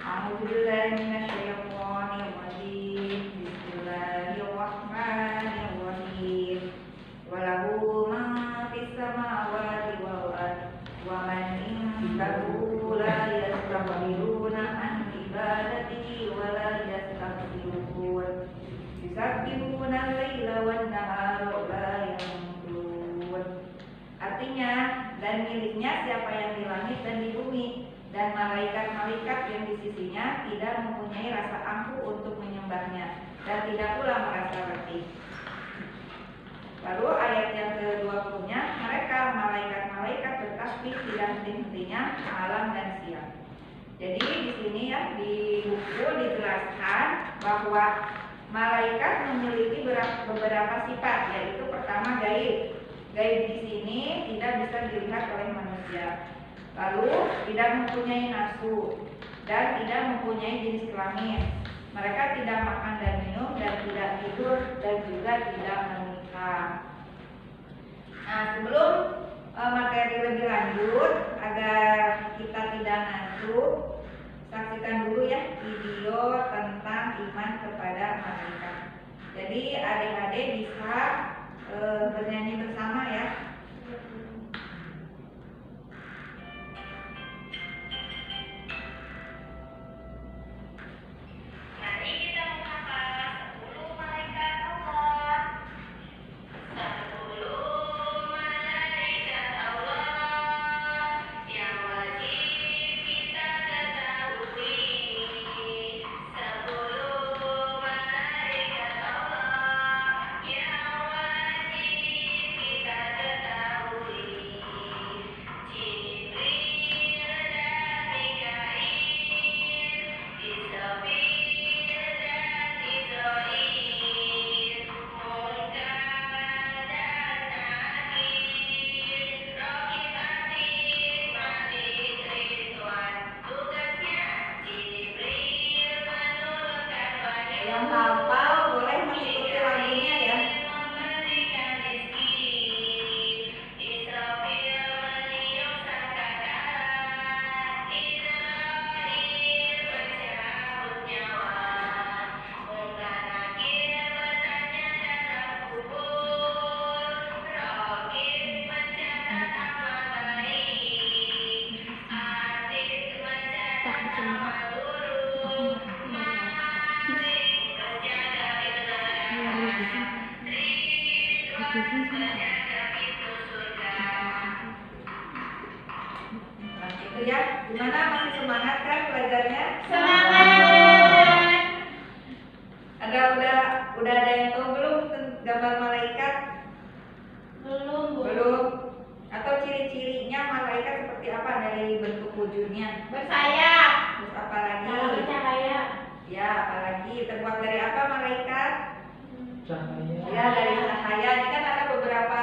S1: A'udzubillahi minasyaitonirrajim. Bismillahirrahmanirrahim. Walahu ma fis samawati wal ardi wa man indahu la yastakbiruna an ibadatihi wa la yastakbirun. Yusabbihuna al-laila wan nahara la yamturun. Artinya, dan miliknya siapa yang di langit dan di bumi, dan malaikat-malaikat yang di sisinya tidak mempunyai rasa angkuh untuk menyembahnya, dan tidak pula merasa letih. Lalu ayat yang ke-20-nya, mereka malaikat-malaikat bertasbih tidak henti-hentinya malam dan siang. Jadi di sini ya di buku dijelaskan bahwa malaikat memiliki beberapa sifat, yaitu pertama gaib. Gaib di sini tidak bisa dilihat oleh manusia. Lalu tidak mempunyai nafsu dan tidak mempunyai jenis kelamin. Mereka tidak makan dan minum dan tidak tidur dan juga tidak menikah. Nah, sebelum materi lebih lanjut, agar kita tidak ngantuk, saksikan dulu ya video tentang iman kepada malaikat. Jadi adik-adik bisa bernyanyi bersama ya.
S5: Mari kita menghafal 10 malaikat Allah. 10
S1: Nah, itu ya. Gimana, masih semangat kan belajarnya?
S2: Semangat.
S1: Udah ada yang tahu belum gambar malaikat?
S2: Belum, Bu.
S1: Belum. Atau ciri-cirinya malaikat seperti apa dari bentuk wujudnya?
S2: Bersayap.
S1: Terus apa lagi?
S2: Kalau bercahaya.
S1: Ya, apalagi terbuat dari apa malaikat?
S3: Cahaya.
S1: Ya, dari cahaya. Ini kan ada beberapa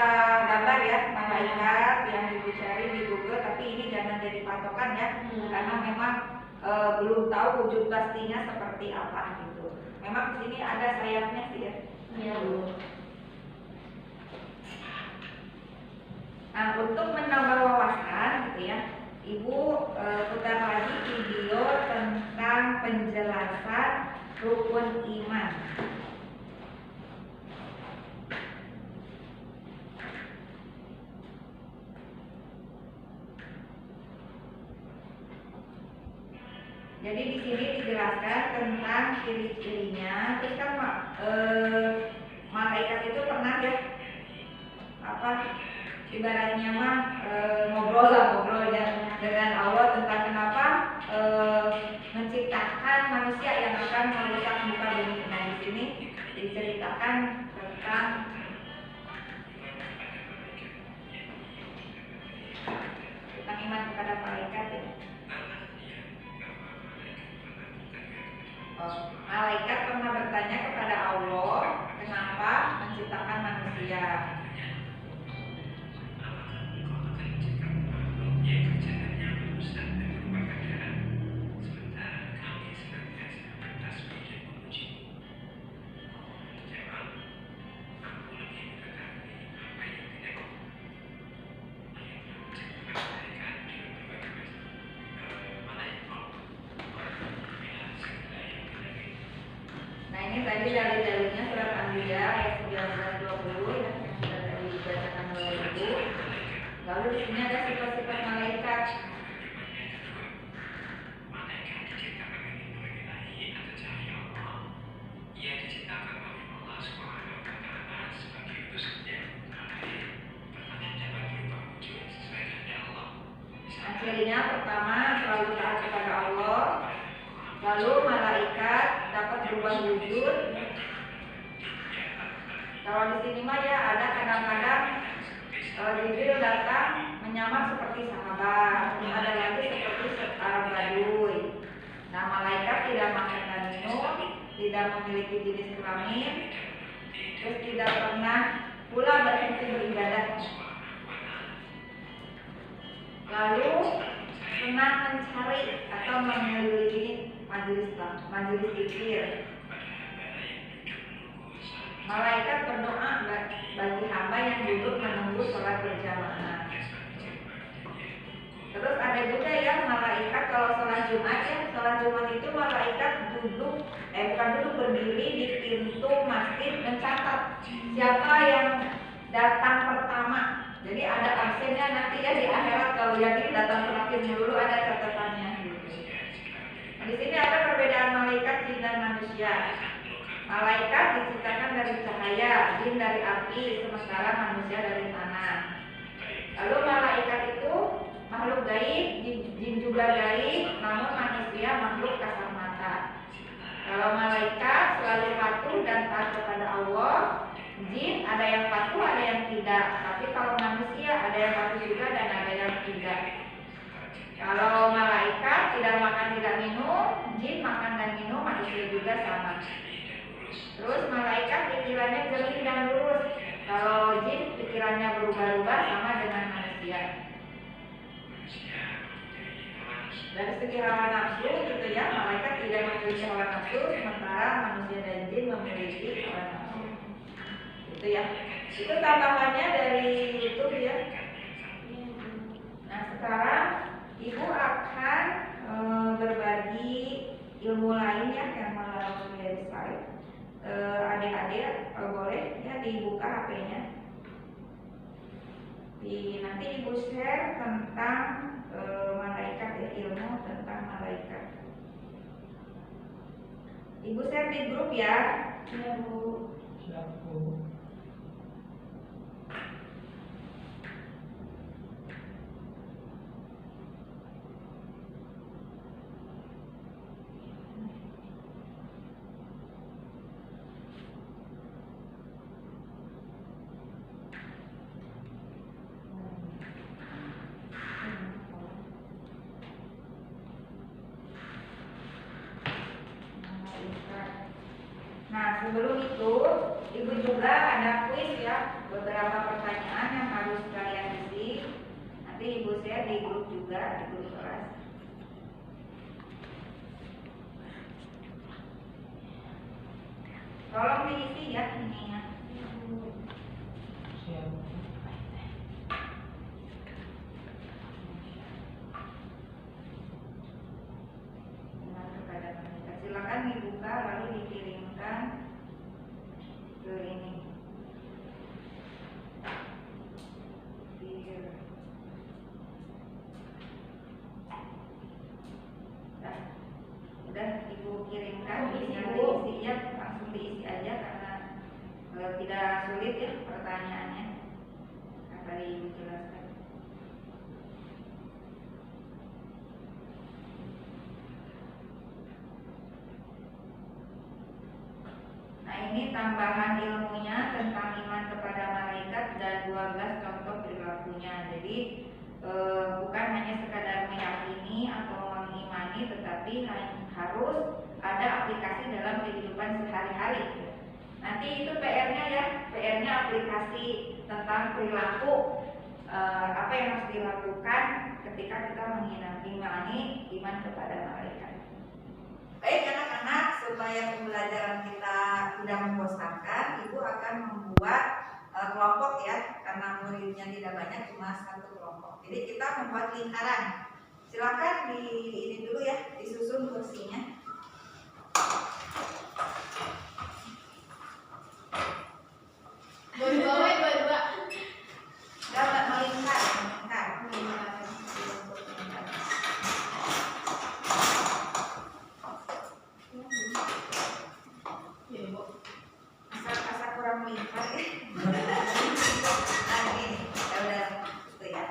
S1: gambar ya malaikat yang ibu cari di Google, tapi ini jangan jadi patokan ya, karena memang belum tahu wujud pastinya seperti apa gitu. Memang di sini ada sayapnya sih ya.
S2: Iya.
S1: Nah, untuk menambah wawasan gitu ya, ibu putar lagi video tentang penjelasan rukun iman. Jadi di sini dijelaskan tentang ciri-cirinya. Terus kan malaikat itu pernah ya ibaratnya mah ngobrol ya dengan Allah tentang kenapa menciptakan manusia yang akan merusak muka bumi. Nah, di sini diceritakan tentang iman kepada malaikat ya. Malaikat pernah bertanya kepada Allah, kenapa menciptakan manusia? Nah, ini tadi dalil-dalilnya surat Al-Anbiya ayat 19-20 ya, yang sudah tadi dibacakan oleh Ibu. Lalu di sini ada sifat-sifat malaikat. Nah, cirinya pertama selalu taat kepada Allah. Lalu malaikat dapat berubah wujud. Kalau di sini mah ya ada kadang-kadang Jibril datang menyamar seperti sahabat, ada lagi seperti seorang baduy. Nah, malaikat tidak makan dan minum, tidak memiliki jenis kelamin, terus tidak pernah pula berhenti beribadah. Lalu senang mencari atau mengelilingi majelis zikir. Malaikat berdoa bagi hamba yang duduk menunggu sholat berjamaah. Terus ada juga ya malaikat kalau sholat Jumat ya, sholat Jumat itu malaikat berdiri di pintu masjid mencatat siapa yang datang pertama. Jadi ada absennya nanti ya di akhirat, kalau yang ini datang terakhir dulu ada catatannya gitu. Nah, di sini ada perbedaan malaikat jin dan manusia. Malaikat diciptakan dari cahaya, jin dari api, sementara manusia dari tanah. Lalu malaikat itu makhluk gaib, jin juga gaib, namun manusia makhluk kasat mata. Kalau malaikat selalu patuh dan taat kepada Allah, jin ada yang patuh, ada yang tidak. Tapi kalau manusia ada yang patuh juga dan ada yang tidak. Kalau malaikat tidak makan tidak minum, jin makan dan minum, manusia juga sama. Terus malaikat pikirannya jernih dan lurus. Kalau jin pikirannya berubah-ubah sama dengan manusia. Dari segi hawa nafsu gitu ya, malaikat tidak memiliki hawa nafsu, sementara manusia dan jin memiliki hawa nafsu. Itu ya. Itu tambahannya dari YouTube ya. Nah, sekarang Ibu akan berbagi ilmu lain ya yang melalui website. Adik-adik boleh ya dibuka HP-nya. Nanti Ibu share tentang malaikat ya, ilmu tentang malaikat. Ibu share di grup ya.
S2: Iya, Bu.
S3: Siap.
S1: sebelum itu, Ibu juga ada kuis ya, beberapa pertanyaan yang harus kalian isi. Nanti Ibu share di grup juga, di grup kelas. Tolong diisi ya ininya.
S3: Siap.
S1: Dengan kepada mereka. Silakan dibuka lalu dikirimkan ke ini. Nah, udah Ibu kirimkan, tinggal diisi ya, langsung diisi aja karena tidak sulit ya pertanyaannya. Nah, tadi Ibu jelaskan. Nah, ini tambahan ilmunya tentang iman kepada malaikat dan 12 contoh perilakunya. Jadi bukan hanya sekadar meyakini atau mengimani, tetapi harus ada aplikasi dalam kehidupan sehari-hari. Nanti itu PR-nya ya, PR-nya aplikasi tentang perilaku, apa yang harus dilakukan ketika kita mengimani iman kepada malaikat. Baik anak-anak, supaya pembelajaran kita tidak membosankan, Ibu akan membuat kelompok ya, karena muridnya tidak banyak, cuma satu kelompok. Jadi kita membuat lingkaran. Silakan di ini dulu ya, disusun kursinya.
S2: Dua-dua.
S1: Dapat melingkar. Asal kurang melingkar ya. Nah ini, ya udah itu ya.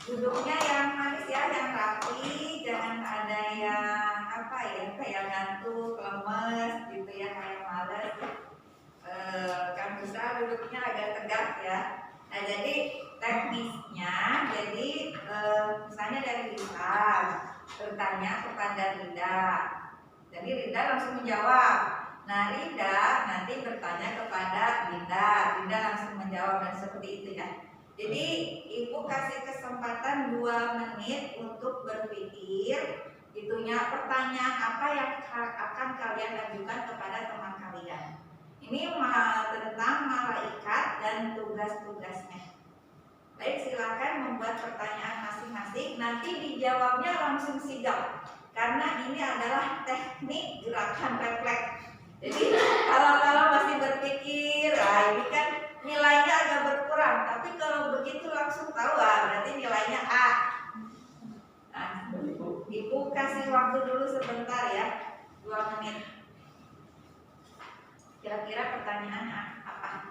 S1: Duduknya yang manis ya, yang rapi, jangan ada yang apa ya, kayak ngantuk, lemes gitu ya, kayak males. Kan bisa duduknya agak tegak ya. Nah jadi teknisnya, jadi misalnya dari Rida bertanya kepada Rida, jadi Rida langsung menjawab. Nah Rida nanti bertanya kepada Rida, Rida langsung menjawab, dan seperti itu ya. Jadi Ibu kasih kesempatan 2 menit untuk berpikir itunya pertanyaan apa yang akan kalian ajukan kepada teman kalian. Ini tentang malaikat dan tugas-tugasnya. Baik, silakan membuat pertanyaan masing-masing. Nanti dijawabnya langsung sigap, karena ini adalah teknik gerakan refleks. Jadi kalau masih berpikir, ini kan nilainya agak berkurang. Tapi kalau begitu langsung tahu, berarti nilainya A. Nah, Ibu kasih waktu dulu sebentar ya, 2 menit. Kira-kira pertanyaannya apa?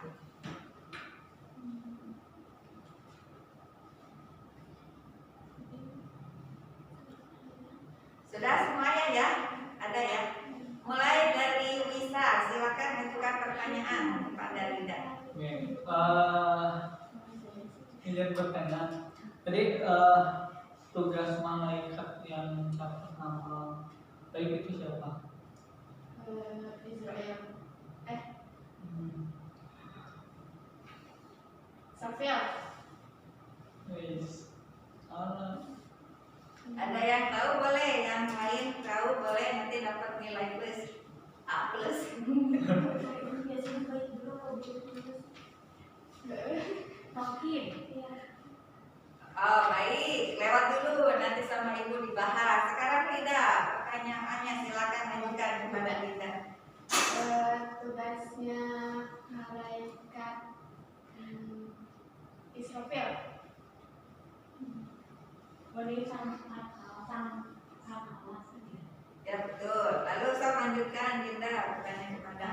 S1: Sudah semuanya ya? Ada ya? Mulai dari Wisa, silakan menentukan pertanyaan kepada Rida.
S3: Oke, izin bertanya. Tadi tugas malaikat yang catat nama baik itu siapa?
S4: Israel. Safia.
S3: Wis.
S1: Ada yang tahu boleh, yang lain tahu boleh, nanti dapat nilai plus A plus. Oh baik, lewat dulu, nanti sama Ibu dibahas. Sekarang Rida, pertanyaannya silakan ajukan kepada Rida.
S4: Tugasnya malaikat Israfil.
S1: Ya betul. Lalu saya lanjutkan Rida, bertanya kepada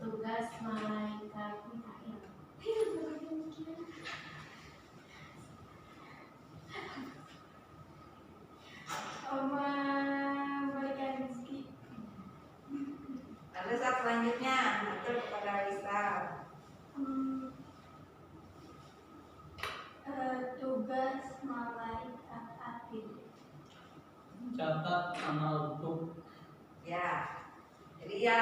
S2: Tugas malaikat Mikail.
S4: Memberikan rezeki.
S1: Lalu saat selanjutnya betul kepada Risa.
S4: Tugas malaikat adil.
S3: mencatat amal untuk
S1: Ya, jadi ya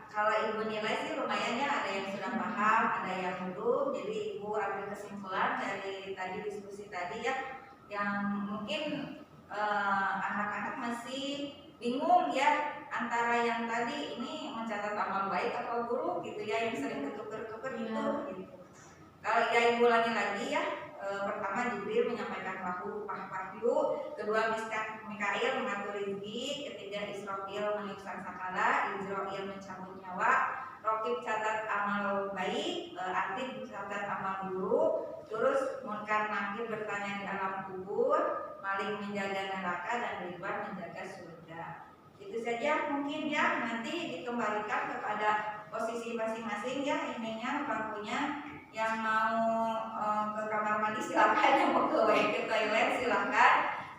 S1: kalau ibu nilai sih lumayan ya, ada yang sudah paham, ada yang belum. Jadi ibu ambil kesimpulan dari tadi diskusi tadi ya, yang mungkin anak-anak masih bingung ya antara yang tadi ini mencatat amal baik atau buruk gitu ya, yang sering ketuker-tuker gitu. Kalau ya ibu ulangi lagi ya, pertama Jibril menyampaikan wahyu, kedua Mikail mengatur rezeki, ketiga Israfil meniupkan sakala, Israfil mencabut nyawa, Rokib catat amal baik, Atid catat amal buruk, terus Munkar Nakir bertanya di alam kubur, Malik menjaga neraka, dan Ridwan menjaga surga. Itu saja mungkin ya, nanti dikembalikan kepada posisi masing-masing ya, ininya bangkunya. Yang mau ke kamar mandi silakan, yang mau ke toilet silakan.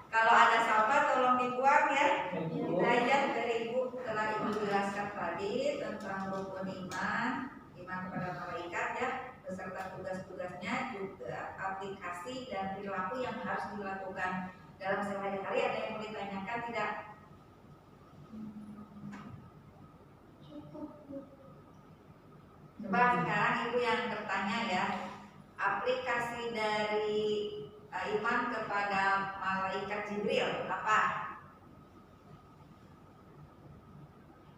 S1: Kalau ada sampah tolong dibuang ya. Kita aja dari ibu, setelah ibu jelaskan tadi tentang rukun iman kepada malaikat ya, beserta tugas-tugasnya, juga aplikasi dan perilaku yang harus dilakukan dalam sehari-hari. Ada yang mau ditanyakan tidak? Coba sekarang ibu yang bertanya ya, aplikasi dari iman kepada malaikat Jibril apa?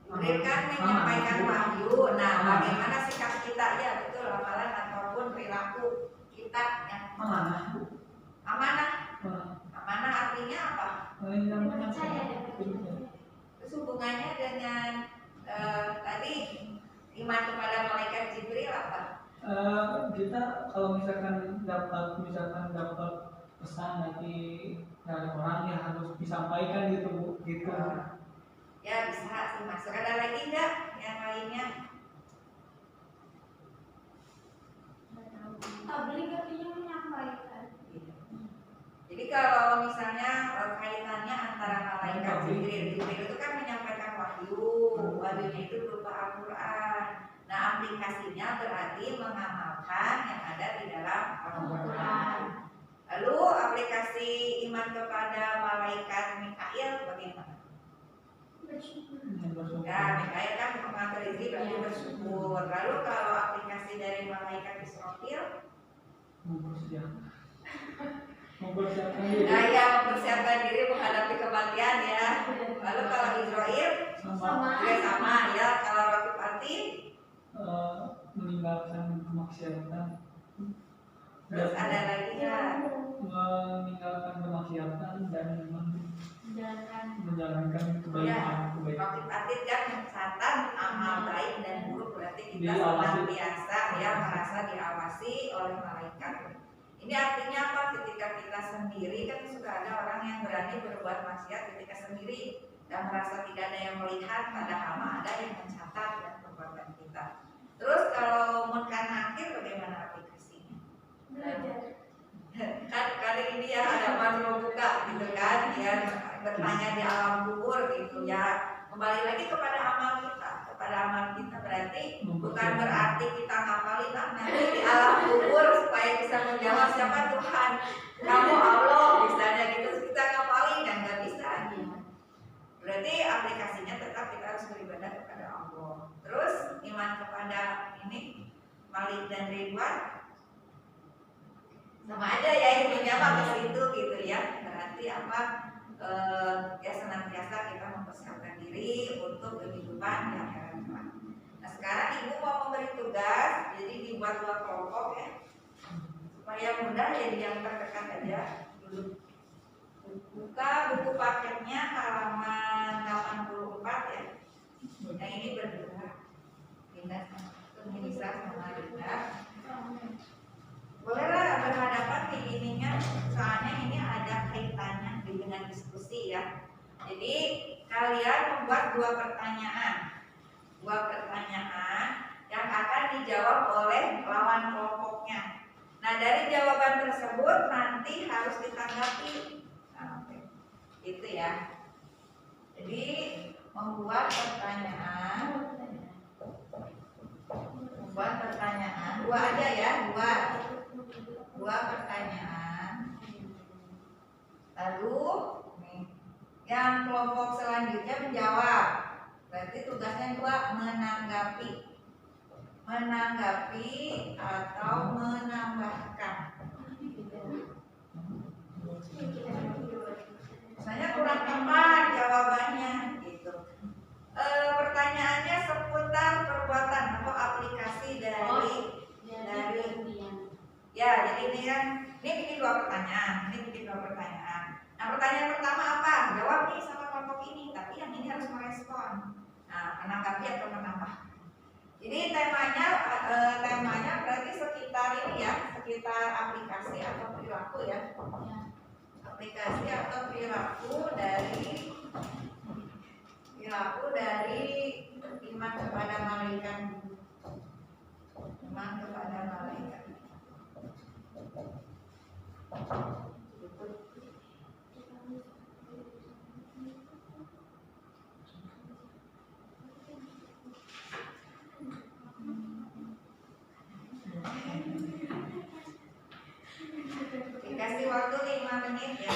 S1: Jibril kan menyampaikan wahyu. Nah, bagaimana sikap kita ya, betul, amalan ataupun perilaku kita yang amanah. Amanah artinya apa? Terus hubungannya dengan tadi iman kepada malaikat Jibril apa?
S3: Kita kalau misalkan dapat pesan dari orang yang harus disampaikan gitu Bu, gitu.
S1: Ya bisa sih masuk. Ada lagi nggak yang lainnya?
S2: Tabligh artinya menyampaikan.
S1: Jadi kalau misalnya kaitannya antara malaikat Jibril itu kan menyampaikan wahyunya itu berupa Al-Quran. Nah, aplikasinya berarti mengamalkan yang ada di dalam Al-Quran. Lalu aplikasi iman kepada malaikat Mikail bagaimana? Ya, Mikail kan mengatur rezeki berarti bersyukur. Lalu kalau aplikasi dari malaikat Israfil?
S3: Mempersiapkan diri.
S1: Nah, ya mempersiapkan diri menghadapi kematian ya. Lalu kalau Israel sama ya. Kalau Rokib Atid
S3: meninggalkan kemaksiatan.
S1: Terus ada lagi ya,
S3: meninggalkan kemaksiatan dan menjalankan kebaikan.
S1: Rokib Atid kan mencatat amal baik dan buruk, berarti kita
S3: Diawasi.
S1: senantiasa ya merasa diawasi oleh malaikat. Ini artinya apa? Ketika kita sendiri kan suka ada orang yang berani berbuat maksiat ketika sendiri dan merasa tidak ada yang melihat, padahal ada yang mencatat dan perbuatan kita. Terus kalau Munkar Nakir bagaimana aplikasinya?
S2: Belajar.
S1: Kan kali ini ya ada manual buka gitu kan, ya bertanya di alam kubur gitu ya. Kembali lagi kepada amal kita berarti bukan berarti kita ngapalin nanti di alam kubur supaya bisa menjawab siapa Tuhan, kamu Allah misalnya gitu, kita ngapalin dan nggak bisa gitu. Berarti aplikasinya tetap kita harus beribadah kepada Allah. Terus iman kepada ini Malik dan Ridwan sama aja ya, intinya apa ke situ gitu ya. Berarti apa? Ya senantiasa kita mempersiapkan diri untuk kehidupan di akhirat. Nah sekarang ibu mau memberi tugas, jadi dibuat 2 kelompok ya, supaya mudah, jadi yang terdekat aja dulu. Buka buku paketnya halaman 84 ya. Yang ini berdua, Linda sama Nisa sama Linda. Bolehlah berhadapan di ininya, soalnya ini ada kaitannya dengan diskusi ya. Jadi kalian membuat 2 pertanyaan yang akan dijawab oleh lawan kelompoknya. Nah dari jawaban tersebut nanti harus ditanggapi. Nah, gitu ya. Jadi membuat pertanyaan 2 aja ya, 2 pertanyaan. Lalu nih, Yang kelompok selanjutnya menjawab. Berarti tugasnya dua, menanggapi. Menanggapi atau menambahkan. Misalnya kurang tepat jawabannya gitu. Pertanyaannya seputar perbuatan atau aplikasi dari ya, jadi ini kan ini bikin dua pertanyaan. Nah, pertanyaan pertama apa? Jawab nih sama kelompok ini, tapi yang ini harus merespon. Nah, menanggapi atau menambah. Jadi temanya berarti sekitar ini ya, sekitar aplikasi atau perilaku ya. Aplikasi atau perilaku dari iman kepada malaikat. Iman kepada malaikat. Dikasih waktu 5 menit ya.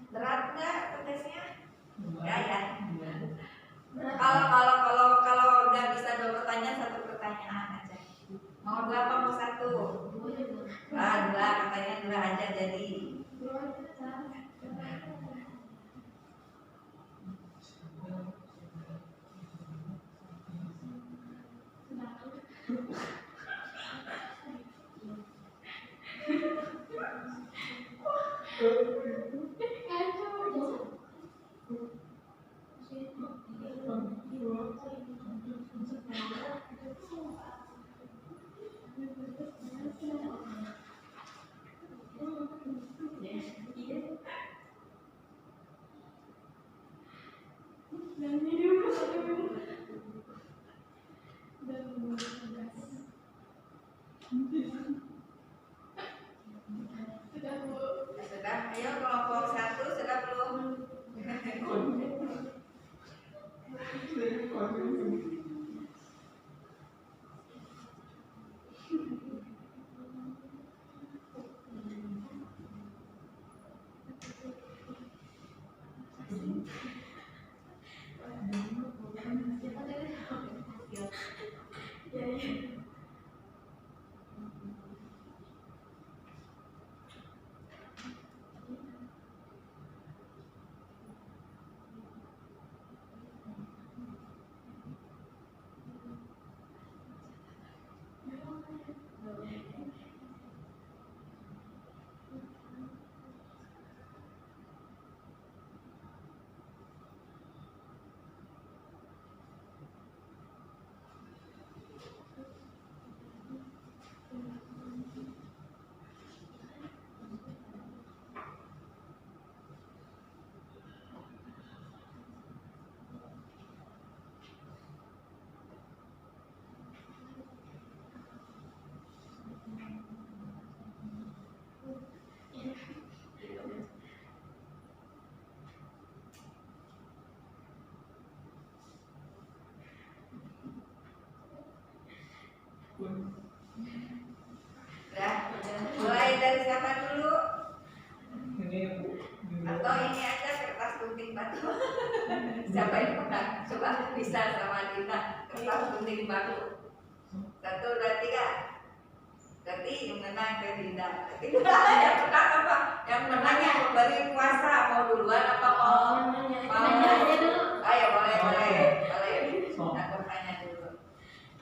S1: Berat nggak tugasnya? Enggak ya. Kalau nggak bisa 2 pertanyaan, 1 pertanyaan aja. Mau 2 apa mau 1? 2 katanya 2 aja jadi. Sudah, ayo kelompok 1 sudah belum? Udah, mulai dari siapa dulu?
S3: Ini Bu.
S1: Atau ini aja kertas gunting batu. Siapa yang pernah coba bisa sama Dina kertas gunting batu? 1, 2, 3. Berarti yang menang ke Dina. Yang menang apa? Yang menang yang memberi kuasa mau duluan apa mau?
S2: Nanya aja dulu.
S1: Ayo boleh.
S3: So.
S1: Aku tanya dulu.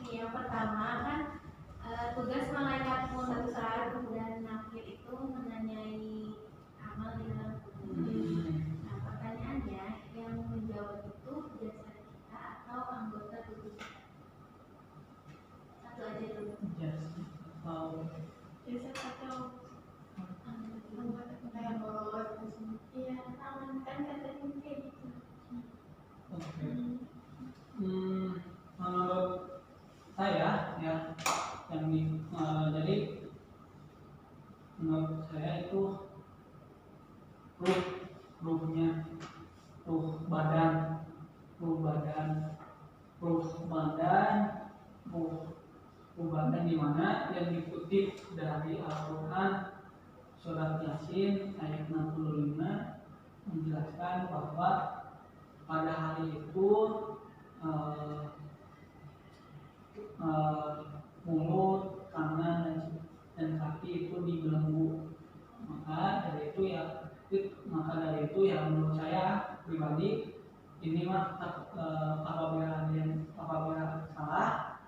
S2: Yang pertama kan tugas malaikat mursal dan nakir itu menanyai amal di dalam tubuh. Nah pertanyaannya yang menjawab itu jasad kita atau anggota tubuh kita? Satu aja dulu.
S3: Yes. Wow.
S4: Biasa atau anggota kayak bolot
S2: Iya, tangan kan katanya kayak gitu.
S3: Oke. Menurut saya ya jadi menurut saya itu ruh badan di mana yang dikutip dari Al-Quran surat Yasin ayat 65 menjelaskan bahwa pada hari itu mulut, tangan dan kaki itu dibelenggu. Maka dari itu ya menurut saya pribadi ini mah apabila salah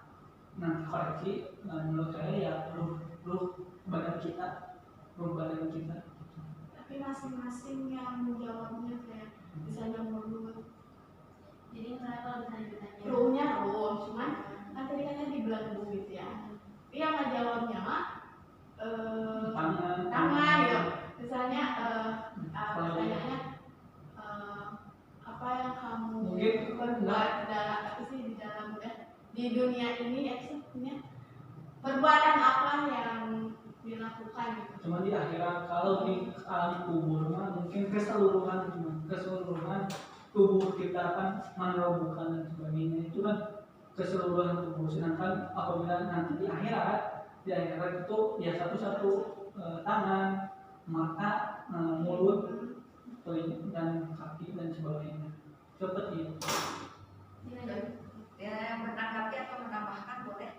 S3: nanti koreksi. Menurut saya ya ruh badan kita.
S4: tapi masing-masing yang menjawabnya kayak misalnya mulut
S2: Jadi kenapa bisa ditanya?
S4: ruhnya ruh cuman kan tadi kan dibelenggu gitu ya tapi yang ngejawabnya mah tangan gitu misalnya pertanyaannya apa yang kamu
S3: Mungkin
S4: berbuat di dalam di dunia ini maksudnya perbuatan apa yang dilakukan gitu.
S3: Cuma di akhirat kalau di alam kubur mah mungkin keseluruhan tubuh kita kan menerobohkan dan sebagainya itu kan keseluruhan tubuh. Sedangkan apabila nanti di akhirat itu ya satu-satu tangan, mata, mulut, telinga dan kaki dan sebagainya. Seperti itu.
S1: Ya, yang menanggapi atau menambahkan boleh?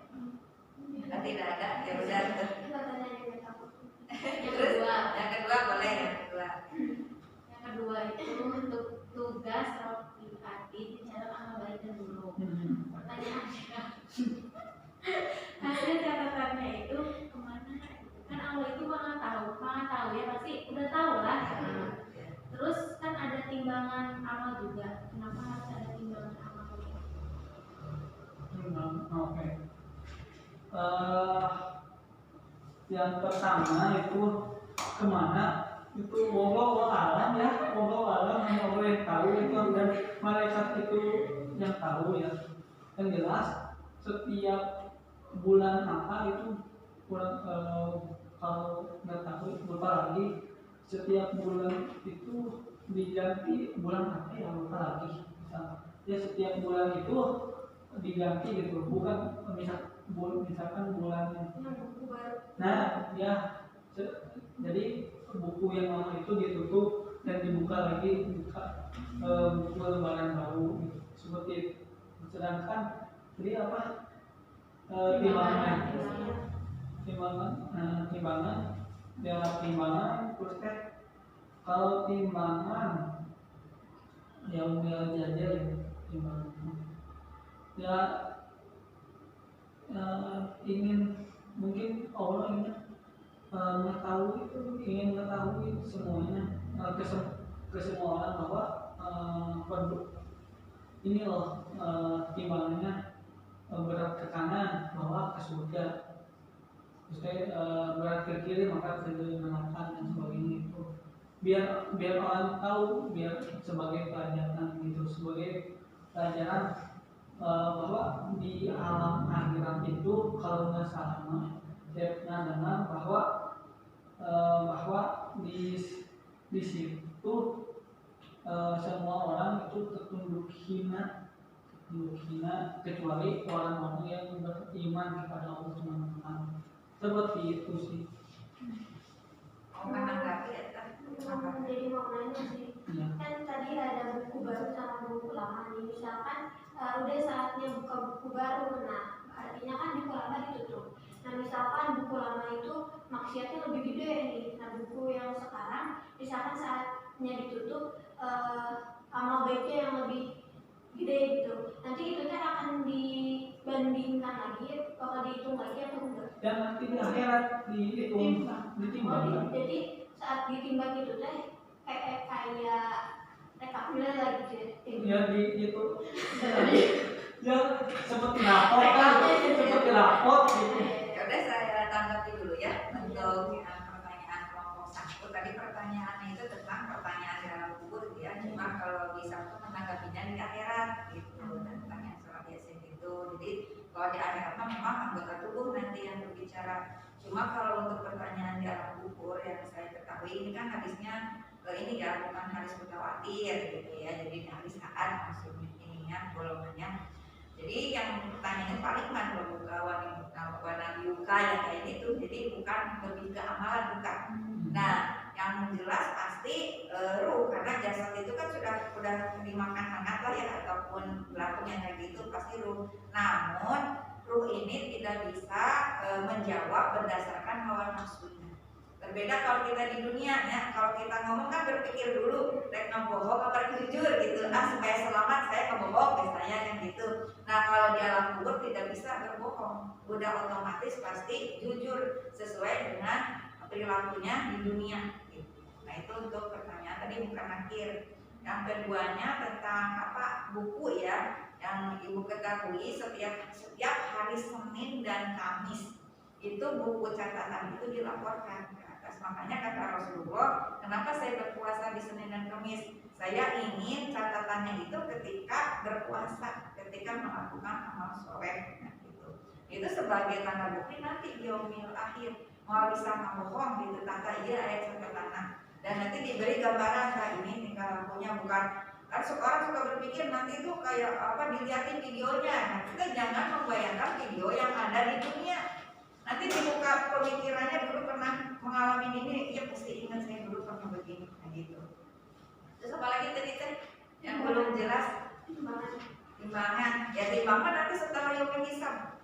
S1: Tidak ada, ya udah. Yang kedua boleh, yang kedua.
S2: Yang kedua itu untuk tugas Rofi Ati di dalam amal baik dan buruk. Pertanyaannya, hasil catatannya itu kemana? Kan Allah itu maha tahu ya pasti udah tahu lah. Terus kan ada timbangan amal juga. Kenapa harus ada timbangan amal?
S3: Oke. Yang pertama itu kemana? Itu wallahu alam ya, wallahu alam hanya Allah yang tahu itu dan malaikat itu yang tahu ya. Yang jelas setiap bulan apa itu kalau nggak tahu lupa lagi setiap bulan itu diganti bulan apa ya lupa lagi. Ya setiap bulan itu diganti gitu, bukan misalkan bulannya. Nah ya jadi buku yang lama itu ditutup dan dibuka lagi buku lembaran baru gitu. Seperti itu. Sedangkan jadi apa timbangan terus kalau timbangan yang jajal timbangan ya mungkin Allah ingin mengetahui semuanya ke semua orang bahwa ini loh timbangannya berat ke kanan bahwa ke surga, terus berat ke kiri maka ke neraka dan sebagainya itu biar orang tahu, biar sebagai pelajaran gitu, sebagai pelajaran bahwa di alam akhirat itu kalau nggak salah saya pernah dengar bahwa di situ semua orang itu tertunduk hina menghina kecuali orang-orang yang beriman kepada Allah Subhanahu wa taala. Seperti itu sih.
S1: Mau menanggapi ya?
S2: Jadi mau nanya sih,
S3: Ya.
S2: kan tadi ada buku baru sama buku lama nih. Misalkan udah saatnya buka buku baru, nah artinya kan buku lama ditutup. Nah misalkan buku lama itu maksiatnya lebih gede nih, nah buku yang sekarang misalkan saatnya ditutup amal baiknya yang lebih gede gitu, nanti itu teh akan dibandingkan lagi, bakal dihitung lagi atau enggak?
S3: Dan nanti di akhirat ditimbang.
S2: Jadi saat ditimbang itu teh kayak rekapitulasi lagi gitu.
S3: Ya itu ya seperti rapor kan, seperti rapor gitu.
S1: Ya udah saya tanggapi dulu ya untuk pertanyaan kelompok 1. Tadi pertanyaannya itu tentang pertanyaan di alam kubur ya. Cuma kalau bisa tuh menanggapinya di akhirat gitu, dan pertanyaan surat yasin gitu. Jadi kalau di akhirat memang anggota tubuh nanti yang berbicara. Cuma kalau untuk pertanyaan di alam kubur yang saya ketahui ini kan hadisnya ini ya bukan hadis mutawatir gitu ya. Jadi ini hadis Ahad maksudnya ininya golongannya. Jadi yang pertanyaannya paling kan wanabiyuka yang kayak gitu. Jadi bukan lebih ke amalan, bukan. Nah, yang jelas pasti ruh, karena jasad itu kan sudah dimakan hangat lah ya, ataupun belatung yang kayak gitu pasti ruh. Namun ruh ini tidak bisa menjawab berdasarkan hawa nafsunya. Berbeda kalau kita di dunia ya, kalau kita ngomong kan berpikir dulu, rek ngebohong apa jujur gitu, supaya selamat saya ngebohong biasanya kan gitu. Nah kalau di alam kubur tidak bisa berbohong, udah otomatis pasti jujur sesuai dengan perilakunya di dunia. Gitu. Nah itu untuk pertanyaan tadi bukan akhir. Yang keduanya tentang buku ya, yang ibu ketahui setiap hari Senin dan Kamis itu buku catatan itu dilaporkan. Makanya kata Rasulullah, kenapa saya berpuasa di Senin dan Kamis? Saya ingin catatannya itu ketika berpuasa, ketika melakukan amal soleh. Nah, itu sebagai tanda bukti nanti di yaumil akhir mau bisa ngomong gitu, tata iya ayat catatan. Dan nanti diberi gambaran ini tinggal lakunya, bukan kan orang suka berpikir nanti itu kayak dilihatin videonya. Nah kita jangan membayangkan video yang ada di dunia. Nanti dibuka pemikirannya dulu pernah mengalami ini, ya pasti ingat saya dulu pernah begini, nah gitu. Terus apa lagi tadi yang belum jelas? Timbangan. Ya timbangan nanti setelah yaumul hisab.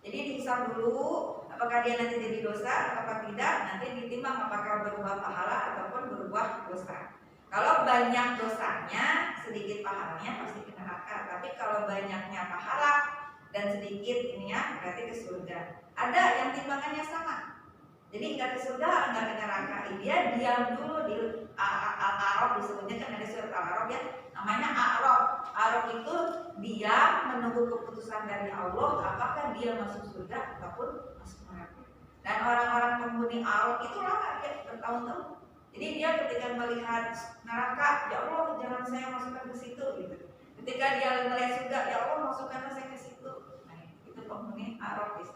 S1: Jadi dihisab dulu, apakah dia nanti jadi dosa atau tidak, nanti ditimbang apakah berbuah pahala ataupun berbuah dosa. Kalau banyak dosanya, sedikit pahalanya pasti ke neraka. Tapi kalau banyaknya pahala dan sedikit ininya berarti ke surga. Ada yang timbangannya sama, jadi nggak ke surga, nggak ke neraka. Dia diam dulu di Al-A'raf, disebutnya kan ada surat Al-A'raf ya, namanya A'raf. A'raf itu dia menunggu keputusan dari Allah apakah dia masuk surga ataupun masuk neraka. Dan orang-orang penghuni A'raf itu lama ya, bertahun-tahun. Jadi dia ketika melihat neraka, ya Allah jangan saya masukkan ke situ gitu. Ketika dia melihat surga, ya Allah masukkanlah saya ke situ. Nah, itu penghuni A'raf itu.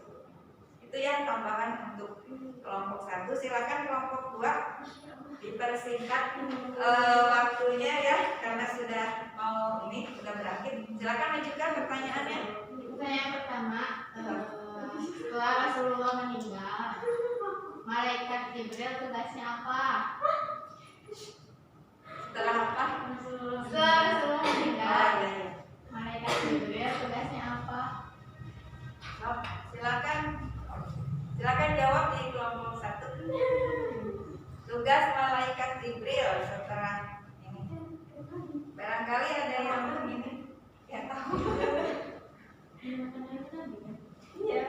S1: Itu ya tambahan untuk kelompok 1. Silakan kelompok 2 dipersingkat waktunya ya, karena sudah mau sudah berakhir. Silakan lanjutkan pertanyaannya.
S4: Pertanyaan pertama, setelah Rasulullah meninggal, malaikat Jibril tugasnya apa?
S1: Setelah apa?
S4: Setelah Rasulullah meninggal,
S1: iya.
S4: malaikat Jibril tugasnya apa?
S1: Silakan jawab di kelompok 1. Tugas malaikat Jibril setelah ini. Barangkali ada yang ini ya tahu.
S2: Iya.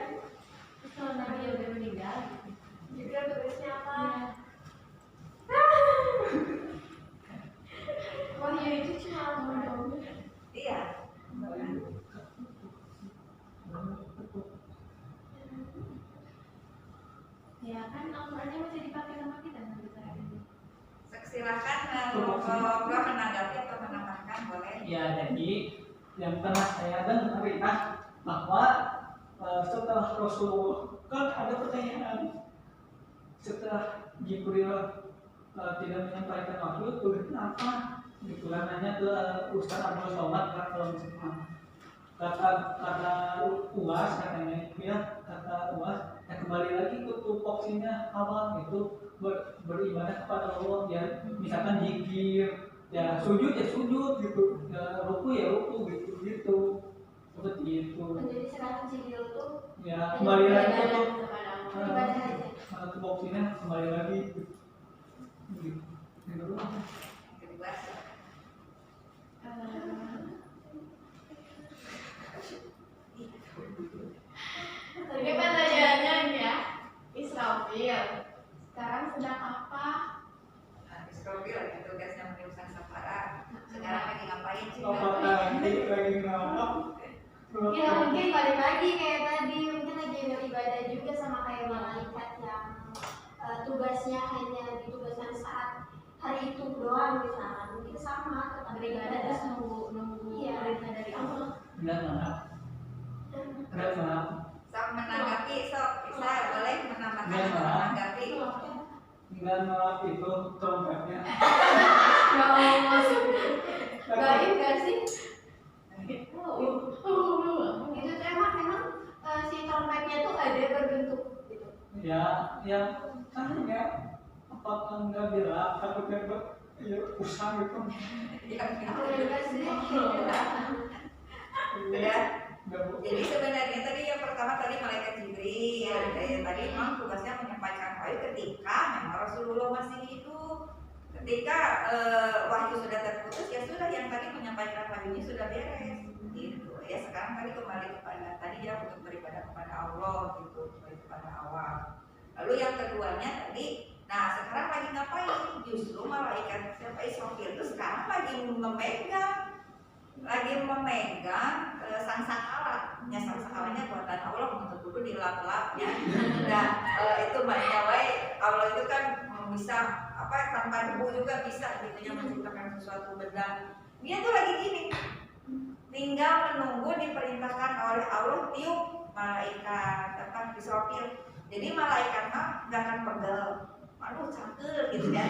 S2: Kalau Nabi udah meninggal, Jibril tugasnya apa? Oh iya itu cuma dong.
S1: Iya.
S2: Ya kan Al-Qurannya masih dipakai sama kita nanti saat ini.
S1: Silakan kelompok 2 menanggapi atau menambahkan boleh.
S3: Ya jadi yang pernah saya dengar bahwa setelah Rasulullah kan ada pertanyaan, setelah Jibril tidak menyampaikan wahyu tugasnya apa? Gitu kan nanya ke Ustaz Abdul Somad kalau misalnya kata UAS katanya itu ya, kata UAS ya kembali lagi ke tupoksinya awal itu beribadah kepada Allah ya, misalkan zikir ya sujud gitu ya ruku gitu seperti itu.
S2: Menjadi sekarang civil tuh
S3: Ya kembali lagi ke
S2: ibadah aja.
S3: tupoksinya kembali lagi gitu. Gitu.
S1: Kedua,
S4: Tadi pertanyaannya ya, Israfil sekarang sedang apa?
S1: Israfil lagi tugasnya meniupkan safara. Sekarang lagi ngapain sih?
S3: Apakah lagi ngapa?
S2: Ya mungkin balik lagi kayak tadi, mungkin lagi beribadah juga sama kayak malaikat yang tugasnya hanya ditugaskan saat hari itu doang misalnya, mungkin sama tetap
S4: Beribadah terus nunggu
S2: Iya.
S4: perintah dari Allah.
S3: Enggak maaf.
S1: Sok menanggapi, sok bisa boleh menambahkan
S3: Enggak,
S1: atau
S3: Mak.
S1: menanggapi.
S3: Enggak maaf itu trompetnya.
S4: Gak mau masuk. Gaib gak sih?
S2: itu tuh emang si trompetnya tuh ada berbentuk gitu.
S3: Ya kan ya apakah enggak bilang takutnya ya usang gitu.
S1: Ya.
S3: Enggak bu.
S1: Jadi sebenarnya tadi yang pertama tadi malaikat Jibril ya, tadi memang tugasnya menyampaikan wahyu ketika memang Rasulullah masih hidup. Ketika wahyu sudah terputus ya sudah, yang tadi menyampaikan wahyunya sudah beres gitu ya. Sekarang tadi kembali kepada tadi ya untuk beribadah kepada Allah gitu, beribadah kepada Allah. Lalu yang keduanya tadi, nah sekarang lagi ngapain? Justru malaikat siapa Israfil itu sekarang lagi memegang sangsakala. Ya sangsakalanya buatan Allah, untuk dulu dilap-lapnya. Nah itu banyak wae. Allah itu kan bisa tanpa debu juga bisa gitu ya menciptakan sesuatu benda. Dia tuh lagi gini, tinggal menunggu diperintahkan oleh Allah tiup malaikat Israfil. Jadi malaikat mah gak akan pegel, aduh cangkel gitu ya.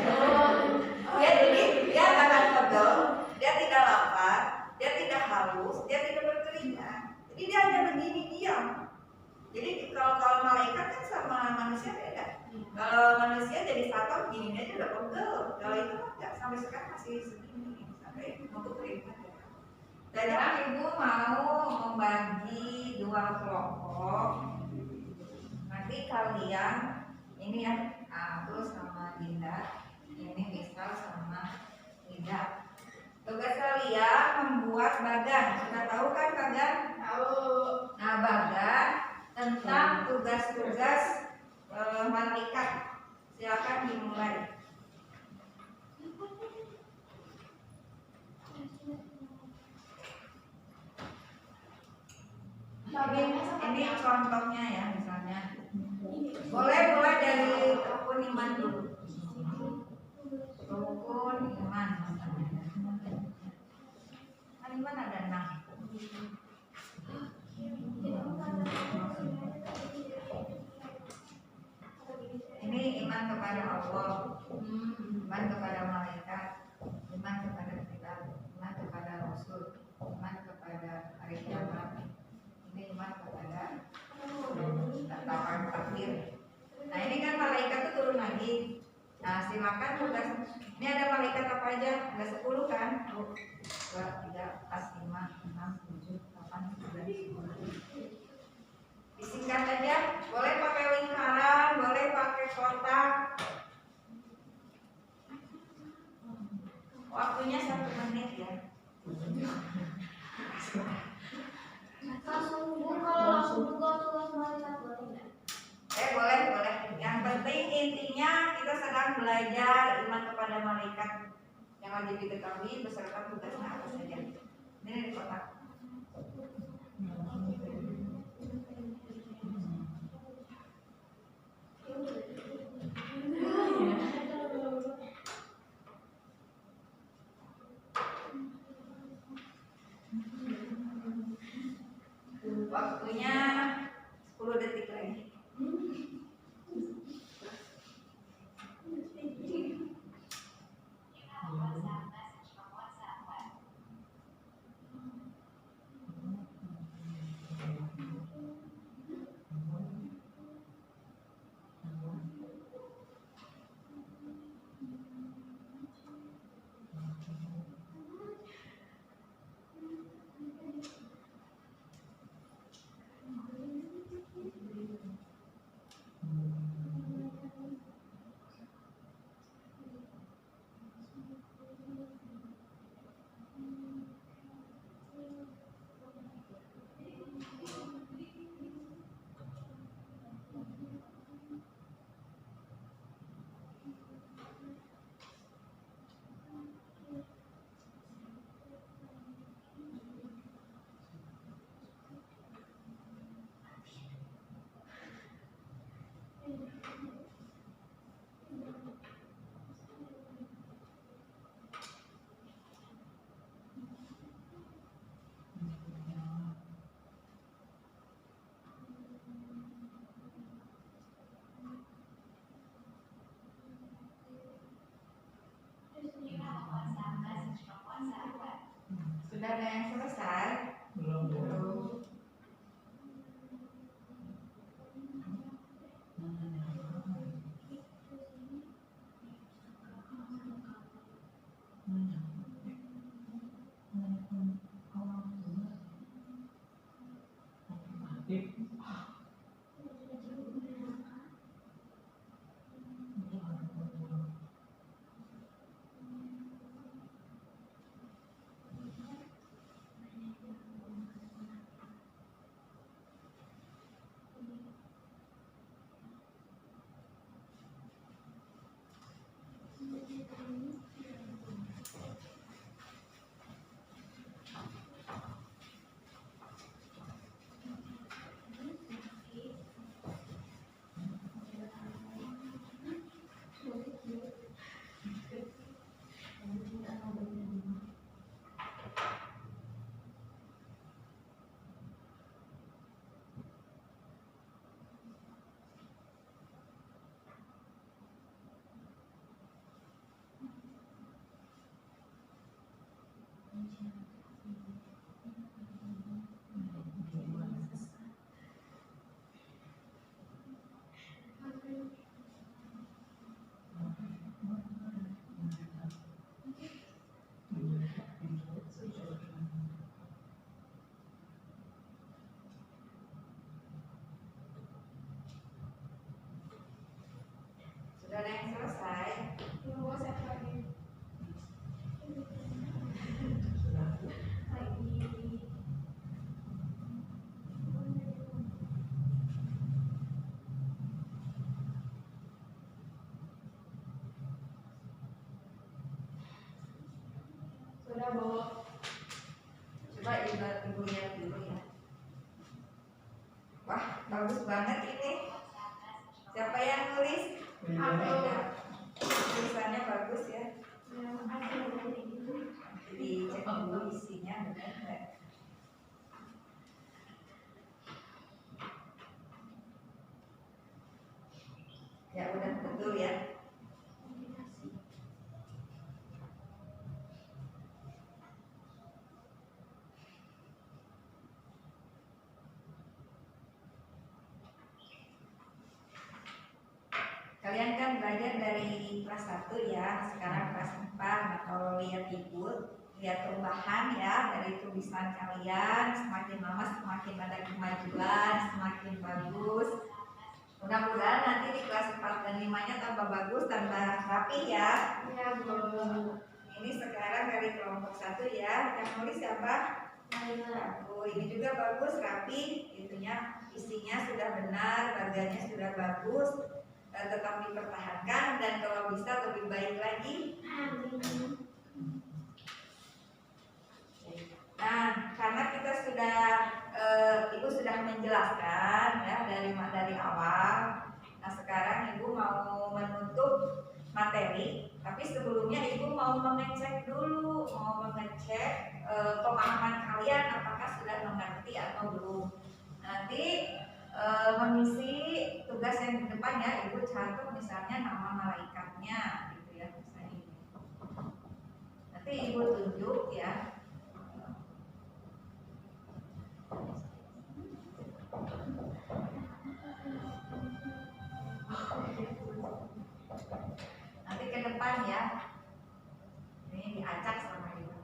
S1: Ya jadi dia gak akan pegel, dia tidak lapar, dia tidak halus, dia tidak berkeringat. Jadi dia hanya begini diam. Jadi kalau malaikat kan sama manusia beda. Kalau manusia jadi satu gini aja udah pegel. Kalau itu mah nggak, sampai sekarang masih segini, sampai untuk keringat ya. Dan sekarang ibu mau membagi dua kelompok. Nanti kalian ini ya, terus sama Dinda, ini Misal sama Dinda. Tugas kalian membuat bagan. Sudah tahu kan bagan?
S4: Tahu.
S1: Nah bagan tentang tugas-tugas malaikat. Silakan dimulai. Ini contohnya ya, misalnya boleh mulai dari rukun iman dulu. Rukun iman misalnya. Kan iman ada 6. Ini iman kepada Allah, iman kepada malaikat, iman kepada kitab, iman kepada Rasul, iman kepada hari kiamat. Ini iman kepada tahapan akhir. Nah ini kan malaikat itu turun lagi. Nah silakan tugas. Ini ada malaikat apa aja? Ada 10 kan? 1, 2, 3, 4, 5, 6, 7, 8, 9, 10. Disingkat aja. Boleh pakai lingkaran, boleh pakai kotak. Waktunya 1 menit ya.
S2: Kalau langsung buka tugas malaikat boleh nggak?
S1: Boleh. Yang penting intinya kita sedang belajar iman kepada malaikat yang wajib diketahui beserta tugasnya apa saja. Ini di kotak. Waktunya 10 detik lagi. selesai?
S3: Belum.
S1: Belum. Sudah ada yang selesai?
S4: Sudah, Bu.
S1: Coba ibu lihat dulu ya. Wah, bagus banget ini. Siapa yang nulis?
S4: Aku.
S1: Tulisannya bagus ya.
S2: Iya.
S1: Jadi cek dulu isinya benar nggak? Ya udah betul ya. Kalian kan belajar dari kelas 1 ya, sekarang kelas 4. Nah, kalau lihat ibu, lihat perubahan ya dari tulisan kalian, semakin lama semakin ada kemajuan, semakin bagus. Mudah-mudahan nanti di kelas 4 dan 5-nya tambah bagus, tambah rapi ya.
S4: Iya, Bu.
S1: Ini sekarang dari kelompok 1 ya, yang nulis siapa? Aku. Ini juga bagus, rapi, itunya, isinya sudah benar, bagiannya sudah bagus. Tetap dipertahankan dan kalau bisa lebih baik lagi. Nah, karena kita sudah ibu sudah menjelaskan ya dari awal. Nah, sekarang ibu mau menutup materi, tapi sebelumnya ibu mau mengecek dulu, pemahaman kalian apakah sudah mengerti atau belum. Nanti mengisi tugas yang di depan ya, ibu catat misalnya nama malaikatnya gitu ya, misalnya ini. Nanti ibu tunjuk ya. Nanti ke depan ya. Ini diacak sama ibu.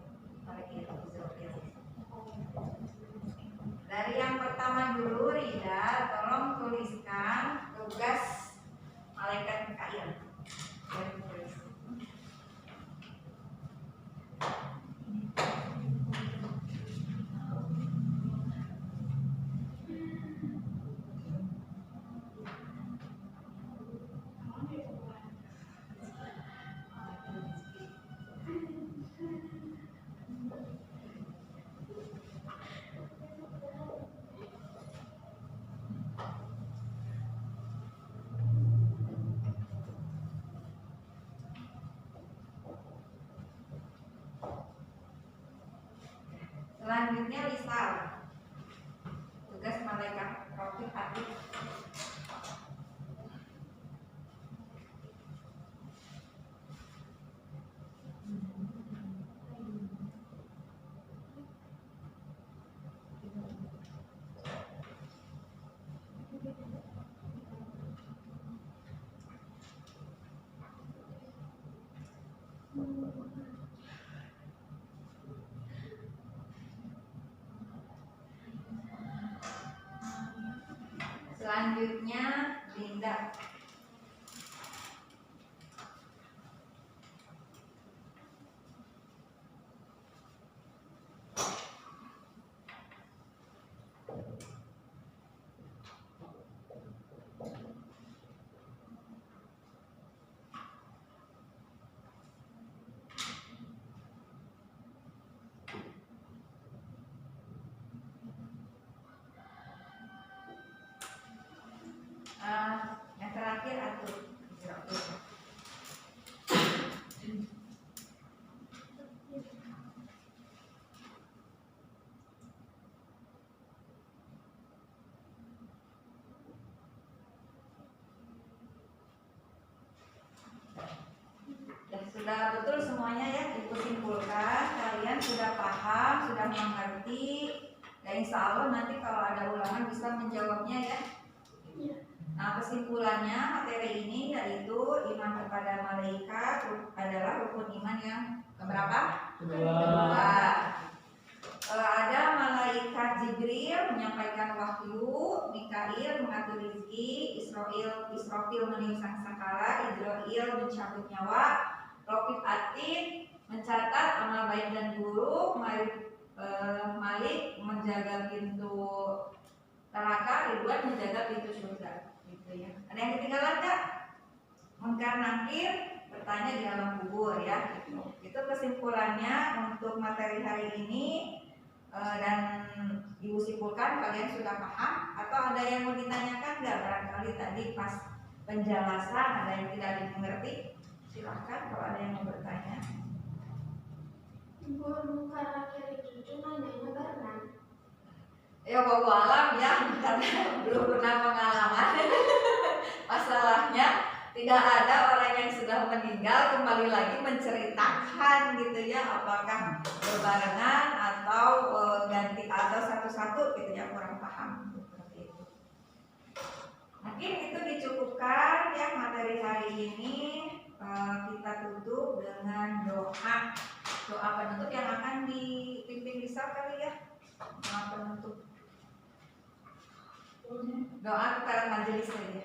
S1: Dari yang pertama dulu, Rida, tolong tuliskan tugas malaikat Mikail. Selanjutnya Lisal, tugas malaikat Rafiq Atid. Selanjutnya Linda. Yang terakhir atur. Ya, sudah betul semuanya ya, Ibu simpulkan. Kalian sudah paham, sudah mengerti. Dan insya Allah nanti kalau ada ulangan bisa menjawabnya ya. Nah, kesimpulannya materi ini yaitu iman kepada malaikat adalah rukun iman yang keberapa? Kedua. Ada malaikat Jibril menyampaikan wahyu, Mikail mengatur rezeki, Israfil meniup sangkakala, Israil mencabut nyawa, Raqib Atid mencatat amal baik dan buruk, Malik menjaga pintu neraka, Ridwan menjaga pintu surga. Gitu ya. Ada yang ketinggalan nggak? Munkar Nakir bertanya di alam kubur ya. Gitu. Itu kesimpulannya untuk materi hari ini. Dan Ibu simpulkan kalian sudah paham atau ada yang mau ditanyakan nggak? Barangkali tadi pas penjelasan ada yang tidak dimengerti, silahkan kalau ada yang mau bertanya.
S2: Ibu Munkar Nakir itu nanyanya karena
S1: Ya bawa alam ya, karena belum pernah pengalaman. Masalahnya tidak ada orang yang sudah meninggal kembali lagi menceritakan gitu ya, apakah berbarengan atau ganti atau satu-satu gitu ya, kurang paham seperti itu. Mungkin itu dicukupkan ya materi hari ini. Kita tutup dengan doa penutup yang akan dipimpin Lisa kali ya. Doa penutup. Doa kepada majelis saja.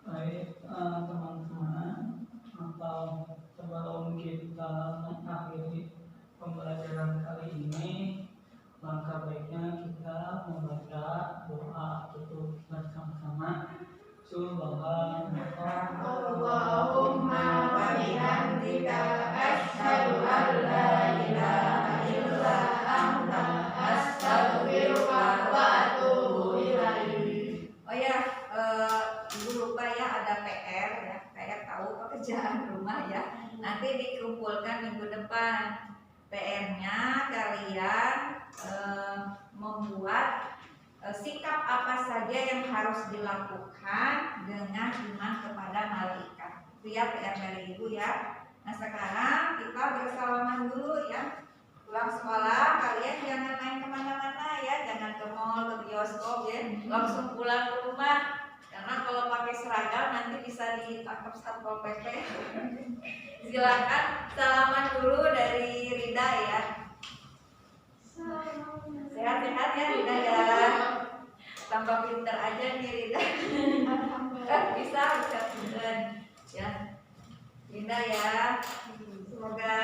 S3: Baik teman-teman, atau sebelum kita mengakhiri pembelajaran kali ini, langkah baiknya kita membaca doa tutup bersama-sama.
S1: Allahumma wa bihamdika asyhadu an la ilaha illa anta astaghfiruka wa atubu ilaik. Oh ya, Ibu lupa ya, ada PR ya. PR tahu pekerjaan rumah ya. Nanti dikumpulkan minggu depan. PR-nya kalian membuat sikap apa saja yang harus dilakukan dengan iman kepada malaikat. Itu ya PR dari Ibu ya. Nah sekarang kita bersalaman dulu ya. Pulang sekolah kalian jangan main kemana-mana ya, jangan ke mall, ke bioskop ya, langsung pulang ke rumah. Karena kalau pakai seragam nanti bisa ditangkap Satpol PP. Silakan salaman dulu dari Rida ya. Sehat-sehat ya Rida ya. Tambah pinter aja nih Rida. bisa pinter ya. Rida ya. Semoga